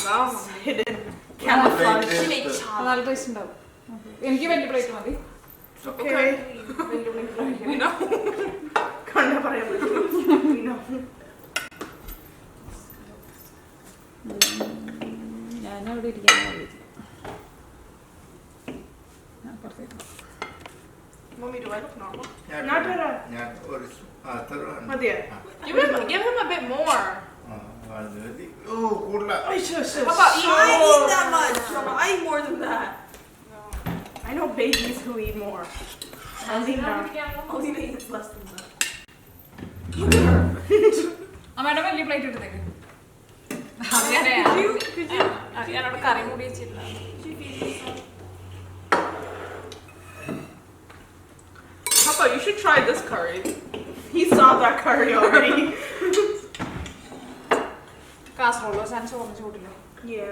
Wow. Hidden. Camouflage. നല്ല ടേസ്റ്റ് ഉണ്ടാവും. എനിക്ക് വലിയ പ്ലേറ്റ് മതി. Okay. No. കണ്ട പറയാൻ പറ്റും. ഞാനവിടെ ഇരിക്കാൻ Mommy, do I look normal? Not at all. Give him a bit more. Papa, I eat that much. Papa, I eat more than that. No. I know babies who eat more. Alina eats less than that. Look at her. അമ്മയുടെ വലിയ പ്ലേറ്റ് എടുത്തേക്ക്. ഞാനവിടെ കറി കൂടി വെച്ചില്ല. Papa, you should try this curry. He saw that curry already. കാസറോളോ ചോറിന് ചൂടില്ല. Yeah.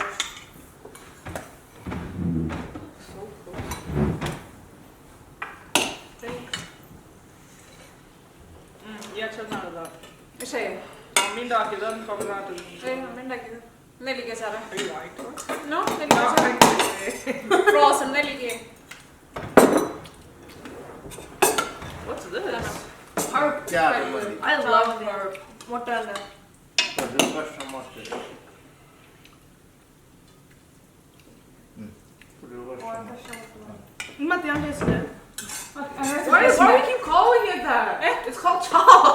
Mummy ഉണ്ടാക്കിയതാണ് നെല്ലിക്ക സാറേ. Frozen നെല്ലിക്ക. What's this? Herb. I love herb. What are they? Why do you keep calling it that? It's called chala.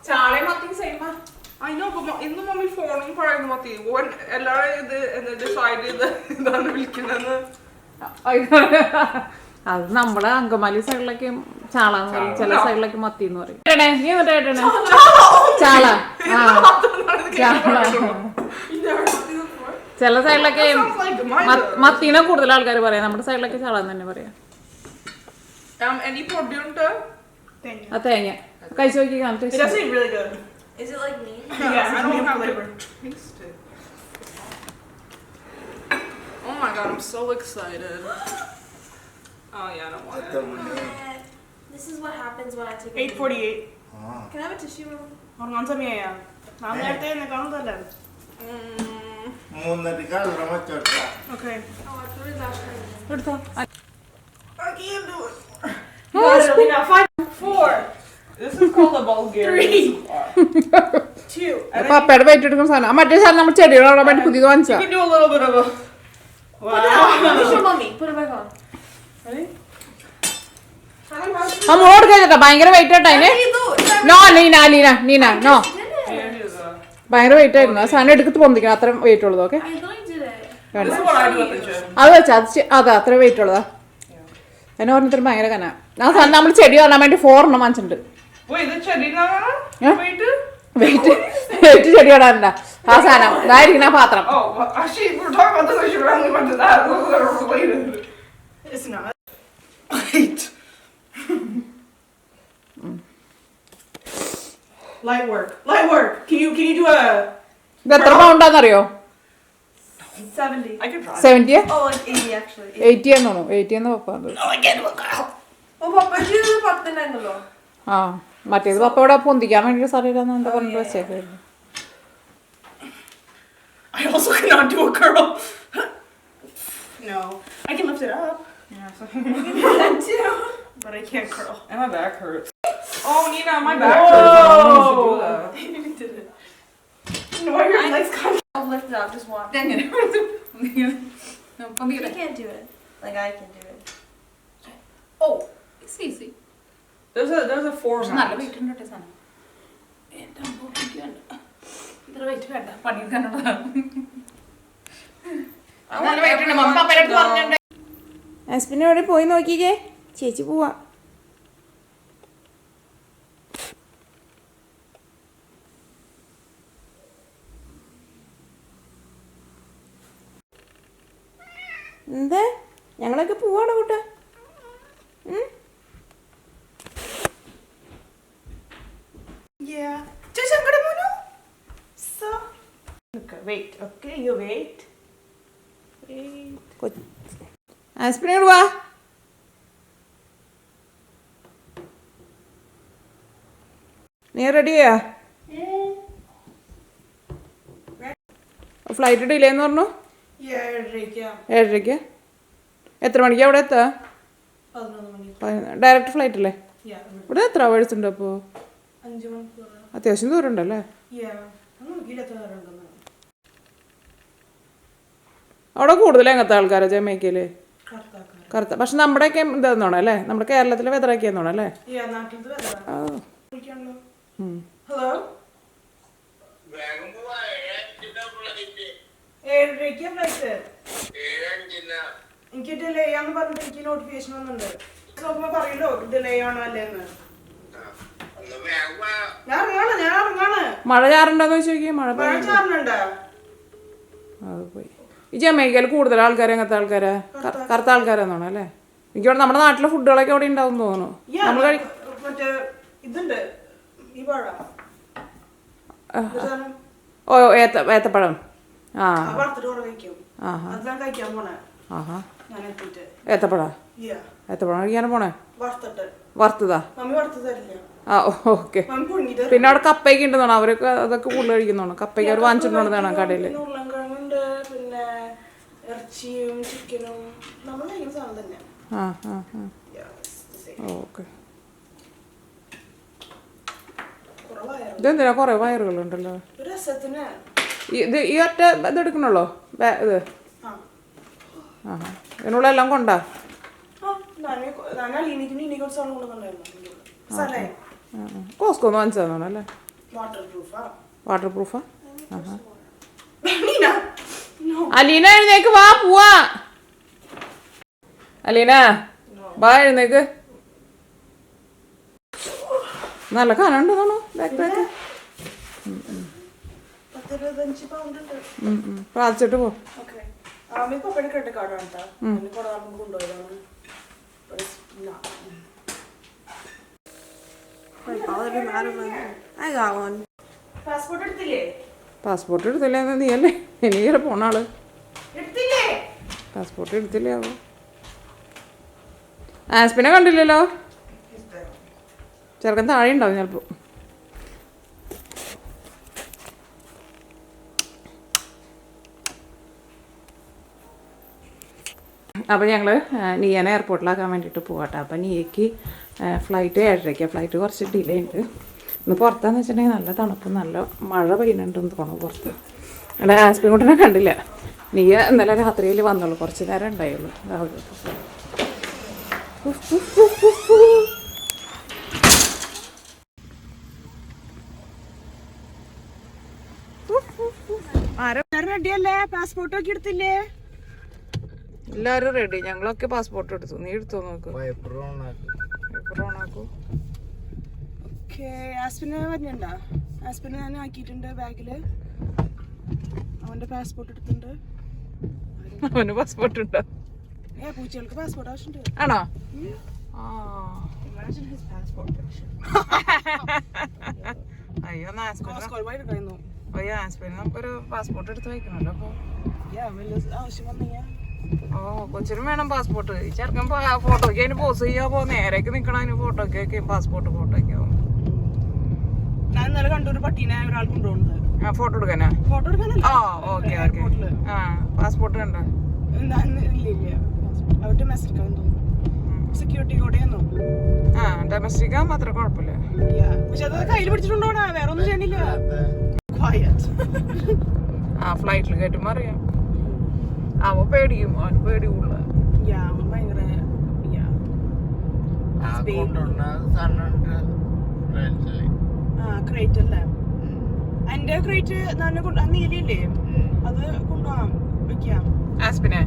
ചാളെ മത്തി സെയിമാ. I know, but ഇന്ന് മമ്മി ഫോണിൽ പറയുന്നു മത്തി. എല്ലാവരും ഇത് ഡിസൈഡ് ചെയ്ത് ഇതാണ് വിളിക്കുന്നതെന്ന്. അത് നമ്മളെ അങ്കമാലി സൈഡിലൊക്കെ ചാള എന്ന് പറയും, ചില സൈഡിലൊക്കെ മത്തി എന്ന് പറയും. നീ എന്നിട്ട് കേട്ടണേ ചാള. ചാള ചില സൈഡിലൊക്കെ മത്തീനെ കൂടുതൽ ആൾക്കാർ പറയാം. നമ്മുടെ സൈഡിലൊക്കെ ചാള എന്ന് തന്നെ പറയാം. Any പൊടിയുണ്ട്? ആ തേങ്ങ കഴിച്ചു നോക്കി കാണട്ടെ. It's actually really good. Is it like me? Yeah, I don't have flavor. Taste it. Oh my god, I'm so excited. Oh yeah, I don't want it. This is what happens when I take 8:48. Can I have a tissue roll? Organ samaya. നാം നേരത്തെ തന്നെ കാണുന്നതല്ലേ? Okay. Oh, I threw it last night. എടുത്തോ. I can't do it. 5, 4, This is called a Bulgarian squat. 2. അപ്പൊ അപ്പയുടെ വെയിറ്റ് എടുക്കുന്ന സാധനം മറ്റേ സാധനം നമ്മൾ ചെടികളോടെ വേണ്ടി പുതിയത് വാങ്ങിച്ചാ You can do a little bit of a. Wow. Show mommy. Put it back on. Ready? ആ മോട് കേട്ടോ ഭയങ്കര വെയിറ്റ് ആയിട്ടാ അതിന് നോ നീന നോ ഭയങ്കര വെയിറ്റ് ആയിരുന്നു ആ സാധനം എടുത്ത് പൊന്തിക്കണം അത്ര വെയിറ്റ് ഉള്ളത് okay I thought you did it. This is what I do at the gym. അത് വെച്ചാ അതാ അത്ര വെയിറ്റ് ഉള്ളതാ എന്നെ പറഞ്ഞിട്ട് ഭയങ്കര കന ആ സാധനം നമ്മൾ ചെടി കാണാൻ വേണ്ടി 4 എണ്ണം വാങ്ങിച്ചിട്ടുണ്ട് Wait, the chedi na? Yeah. Wait. Wait ചെടി കാണാനുണ്ട ആ സാധനം ഇതായിരിക്കണം ആ പാത്രം Oh, well, actually, we're talking about this. I should have only went to that. Those are related. It's not. Wait. Light work. Light work. Can you do a? ഇത് എത്ര പൗണ്ടാന്നറിയോ 70. I can try. 70 Oh, like 80 actually. 80 എന്ന് തോന്നുന്നു 80 എന്ന് പപ്പ Oh, Papa, you did about the nine below. ആ മറ്റേത് പപ്പ ഇവിടെ പൊന്തിക്കാൻ വേണ്ടി സ്ഥലമില്ലാന്ന് എന്താ പറഞ്ഞിട്ട് വെച്ചേക്കായിരുന്നു I also cannot do a curl. No, I can lift it up. Yeah, so but I can't curl. And my back hurts. Oh, Nina, my back hurts. I don't know if you do that. You did it. No, your legs can't. I'll lift it up, just watch. You can't do it. Like I can do it. ഓ ഈസി There's a format. നല്ല വെയിറ്റ് ഉണ്ട് കേട്ടോ സാധനം ഇത്ര വെയിറ്റ് വേണ്ട പണിയെടുക്കാനുള്ളതാണ് ഹസ്ബൻഡ് എവിടെ പോയി നോക്കിക്കേ ചേച്ചി പോവാ എന്താ ഞങ്ങളൊക്കെ പോവാണ് കൂട്ടാ Yeah. Just I'm gonna move. So. Okay, wait. Okay, you wait. Wait. Husband വാ നീ റെഡിയാ ഫ്ലൈറ്റ് ഡിലേ എന്ന് പറഞ്ഞു Yeah, Rick, yeah. 7:30 എത്ര മണിക്കാണ് അവിടെ എത്താ 11 ഡയറക്റ്റ് ഫ്ലൈറ്റ് അല്ലേ Yeah. ഇവിടെ എത്ര അവേഴ്സ് ഉണ്ട് അപ്പോൾ 5 മണിക്കൂർ. അത്യാവശ്യം ദൂരം ഉണ്ടല്ലേ Yeah. നോക്കിയില്ല അവിടെ കൂടുതൽ എങ്ങനത്തെ ആൾക്കാരാ ജമൈക്കയിൽ കറക്റ്റാക്കാൻ. കറുത്ത പക്ഷെ നമ്മുടെയൊക്കെ ഇതെന്നോണം അല്ലേ നമ്മുടെ കേരളത്തിലെ വെതറൊക്കെ എന്നോണം അല്ലേ Yeah, നാട്ടിലത്തെ വെതറാ. ആ വിളിക്കാണല്ലോ. ഉം. Hello? 7:30 ഫ്ലൈറ്റ്. എനിക്ക് ഡിലേ ആന്ന് പറഞ്ഞിട്ട് എനിക്ക് നോട്ടിഫിക്കേഷൻ വന്നിട്ടുണ്ട്. നോക്കുമ്പോ പറയല്ലോ ഡിലേ ആണോ അല്ലേന്ന്. ഞാൻ ഇറങ്ങാണ്. മഴ ചാറുണ്ടോന്ന് ചോദിക്കും മഴ മഴ ചാറുന്നുണ്ടോ? അത് പോയി ഈ ജമൈക്കയിൽ കൂടുതൽ ആൾക്കാർ എങ്ങനത്തെ ആൾക്കാരാ കറുത്ത ആൾക്കാരാന്നോണം അല്ലേ എനിക്കവിടെ നമ്മുടെ നാട്ടിലെ ഫുഡുകളൊക്കെ അവിടെ ഉണ്ടാവും തോന്നുന്നു നമ്മൾ മറ്റേ ഇതുണ്ട് ഈ പഴ ഓ ഏത്തപ്പഴം ആ വറുത്തിട്ട് കുറെ കഴിക്കും. ആഹാ അത് ഞാൻ കഴിക്കാൻ പോണേ. ആഹാ ഞാൻ എത്തിയിട്ട് ഏത്തപ്പഴം ഏത്തപ്പഴം കഴിക്കാനും പോണേ വറുത്തിട്ട് വറുത്തതാ മമ്മി വറുത്ത് തരില്ല. ആ ഓക്കെ മമ്മി പുഴുങ്ങിട്ട് പിന്നെ അവിടെ കപ്പയൊക്കെ ഉണ്ടെന്നാണ് അവരൊക്കെ അതൊക്കെ കൂടുതൽ കഴിക്കുന്നതാണ് കപ്പയ്ക്ക് അവർ വാങ്ങിച്ചിട്ടുണ്ടെന്നാണ് കടയിൽ ഉരുളൻകിഴങ്ങുണ്ട് പിന്നെ ഇറച്ചിയും ചിക്കനും നമ്മൾ കഴിക്കുന്ന സാധനം തന്നെ. ആ ആ ആ ഓക്കെ ഇതെന്തിനാ കുറേ വയറുകളുണ്ടല്ലോ ഒരു രസത്തിന് ഈ ഒറ്റ ഇത് എടുക്കണല്ലോ ഇത് ആ ഇതിനുള്ള എല്ലാം കൊണ്ടാ ഞാൻ അലീനിക്ക് ഇനി കുറച്ച് സാധനം കൊണ്ടുവന്നിട്ടുണ്ടായിരുന്നു. സ്ഥലേ കോസ്കോന്ന് വാങ്ങിച്ചതാണോ അല്ലേ വാട്ടർ പ്രൂഫാ. വാട്ടർ പ്രൂഫാ ആഹാ അലീന എഴുന്നേക്ക് വാ പോവാ അലീന വാ എഴുന്നേക്ക് നല്ല കനുണ്ട് തോന്നോ ബാക്ക് ബാക്ക് 10-25 പൗണ്ട് ഉണ്ട്. പ്രാർത്ഥിച്ചിട്ട് പോ ഓക്കെ അമ്മ പപ്പയുടെ ക്രെഡിറ്റ് കാർഡ് ആണ് കേട്ടോ. കുറെ നമുക്ക് കൊണ്ടുപോയതാണ്. പാസ്പോർട്ട് എടുത്തില്ലേ? പാസ്പോർട്ട് എടുത്തില്ലേ നീ അല്ലേ എനിക്കറെ പോണ ആള് എടുത്തില്ലേ? പാസ്പോർട്ട് എടുത്തില്ലേ ആവോ ആസ്പിനെ കണ്ടില്ലല്ലോ ചെറുക്കൻ താഴെ ഉണ്ടാവും ചിലപ്പോൾ അപ്പോൾ ഞങ്ങൾ നീയനെ എയർപോർട്ടിലാക്കാൻ വേണ്ടിയിട്ട് പോകട്ടെ. അപ്പോൾ നീയക്ക് ഫ്ലൈറ്റ് 7:30. ഫ്ലൈറ്റ് കുറച്ച് ഡിലേ ഉണ്ട്. ഇന്ന് പുറത്താന്ന് വെച്ചിട്ടുണ്ടെങ്കിൽ നല്ല തണുപ്പും നല്ല മഴ പെയ്യുന്നുണ്ടെന്ന് തോന്നുന്നു പുറത്ത്. അവിടെ ആസ്പിൻകുട്ടനെ കണ്ടില്ല. നീയ ഇന്നലെ രാത്രിയിൽ വന്നുള്ളൂ, കുറച്ച് നേരം ഉണ്ടായുള്ളൂ രാവിലെ. റെഡിയല്ലേ? പാസ്പോർട്ട് ഒക്കെ എടുത്തില്ലേ? എല്ലാവരും റെഡി. ഞങ്ങളൊക്കെ പാസ്പോർട്ട് എടുത്തു. നീ എടുത്തോ നോക്ക്. പേപ്പർ ഓണാക്കും. ഓക്കെ, ആസ്പിന് വരുന്നുണ്ടോ? ആസ്പിന് ഞാൻ ആക്കിയിട്ടുണ്ട് ബാഗില്. അവന്റെ പാസ്പോർട്ട് എടുത്തിട്ടുണ്ട്. അവന് പാസ്പോർട്ട് ഉണ്ടോ? പൂച്ചകൾക്ക് പാസ്പോർട്ട് ആവശ്യമുണ്ട്. ആണോ? Imagine his passport picture. അയ്യോ എടുക്കായിരുന്നു. അയ്യോ ആസ്പിന് നമുക്കൊരു പാസ്പോർട്ട് എടുത്ത് വയ്ക്കണല്ലോ. അപ്പോൾ ആവശ്യം വന്നിയാ ഓ കൊച്ചിനും വേണം പാസ്പോർട്ട്. ഈ ചെറുക്കൻ ഫോട്ടോയ്ക്ക് അതിന് പോസ് ചെയ്യാവോ? നേരേക്ക് നിൽക്കണം അതിന് ഫോട്ടോയ്ക്ക് പാസ്പോർട്ട് ഫോട്ടോയ്ക്ക് ആവും. ഞാൻ ഇന്നലെ കണ്ടൊരു പട്ടീനെ ഒരാൾ കൊണ്ടുപോകുന്നത്. ഫോട്ടോ എടുക്കാനാ? ഫോട്ടോ എടുക്കാനല്ല. ആ ഓക്കെ ഓക്കെ. ആ പാസ്പോർട്ട് കണ്ടോ? ഇല്ല അവരുടെ മെസ്സേജ് തോന്നുന്നു. സെക്യൂരിറ്റി കോഡേന്നു. ആ ഡൊമസ്റ്റിക് ആകുമ്പോൾ അത്ര കുഴപ്പമില്ല. പക്ഷെ അത് കയ്യിൽ പിടിച്ചിട്ടുണ്ടോ? വേറെ ഒന്നും ചെയ്യണില്ല. Quiet. ആ ഫ്ലൈറ്റിൽ കയറ്റുമ്പോൾ അറിയാം. അവൻ പേടിക്കും. അവൻ പേടി കൂടുതൽ. അവൻ ഭയങ്കര ക്രേറ്റ് അല്ലേ? എന്റെ ക്രേറ്റ് നീലില്ലേ, അത് കൊണ്ടുപോകാം വെക്കാം. ആസ്പിനെ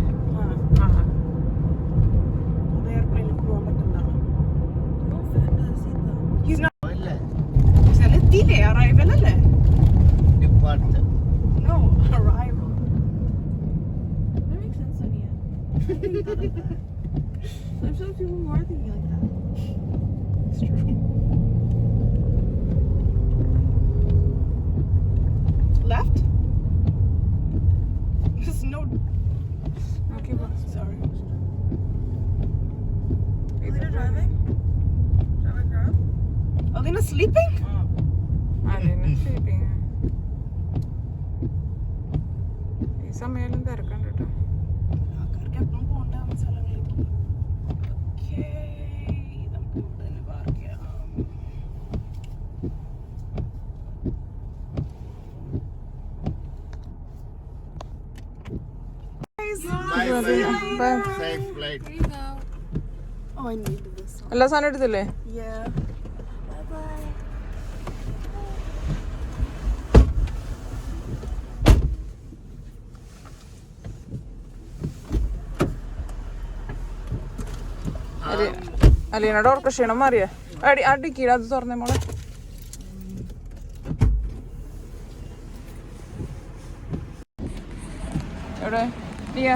അത് എയർപ്ലെയിനിൽ കൊണ്ടുപോകാൻ പറ്റുന്നതാണ്. എത്തിയില്ലേ? അറൈവൽ അല്ലേ? No, arrival. That makes sense, Sonia. I didn't thought of that. I'm sure people more are thinking like that. It's true. Left? There's no. Okay, Sorry. Alina driving? Driving girl? Alina sleeping? ഈ സമയം തിരക്കണ്ട കേട്ടോ. ആൾക്കാർക്ക് എപ്പോഴും പോകണ്ട സ്ഥലങ്ങളിലേക്ക്. ഓക്കേ, നമുക്ക് ഇവിടെ തന്നെ പാർക്ക് ചെയ്യാം. Safe flight. Here you go. Oh, I needed this one. എല്ലാ സാധനം എടുത്തില്ലേ? Yeah. Bye-bye. അലീനയുടെ ഓർക്ക് ക്ഷീണം മാറിയേ? അടിക്കീഴ അത് തുറന്നേ മോളെ. എവിടെ നീയാ?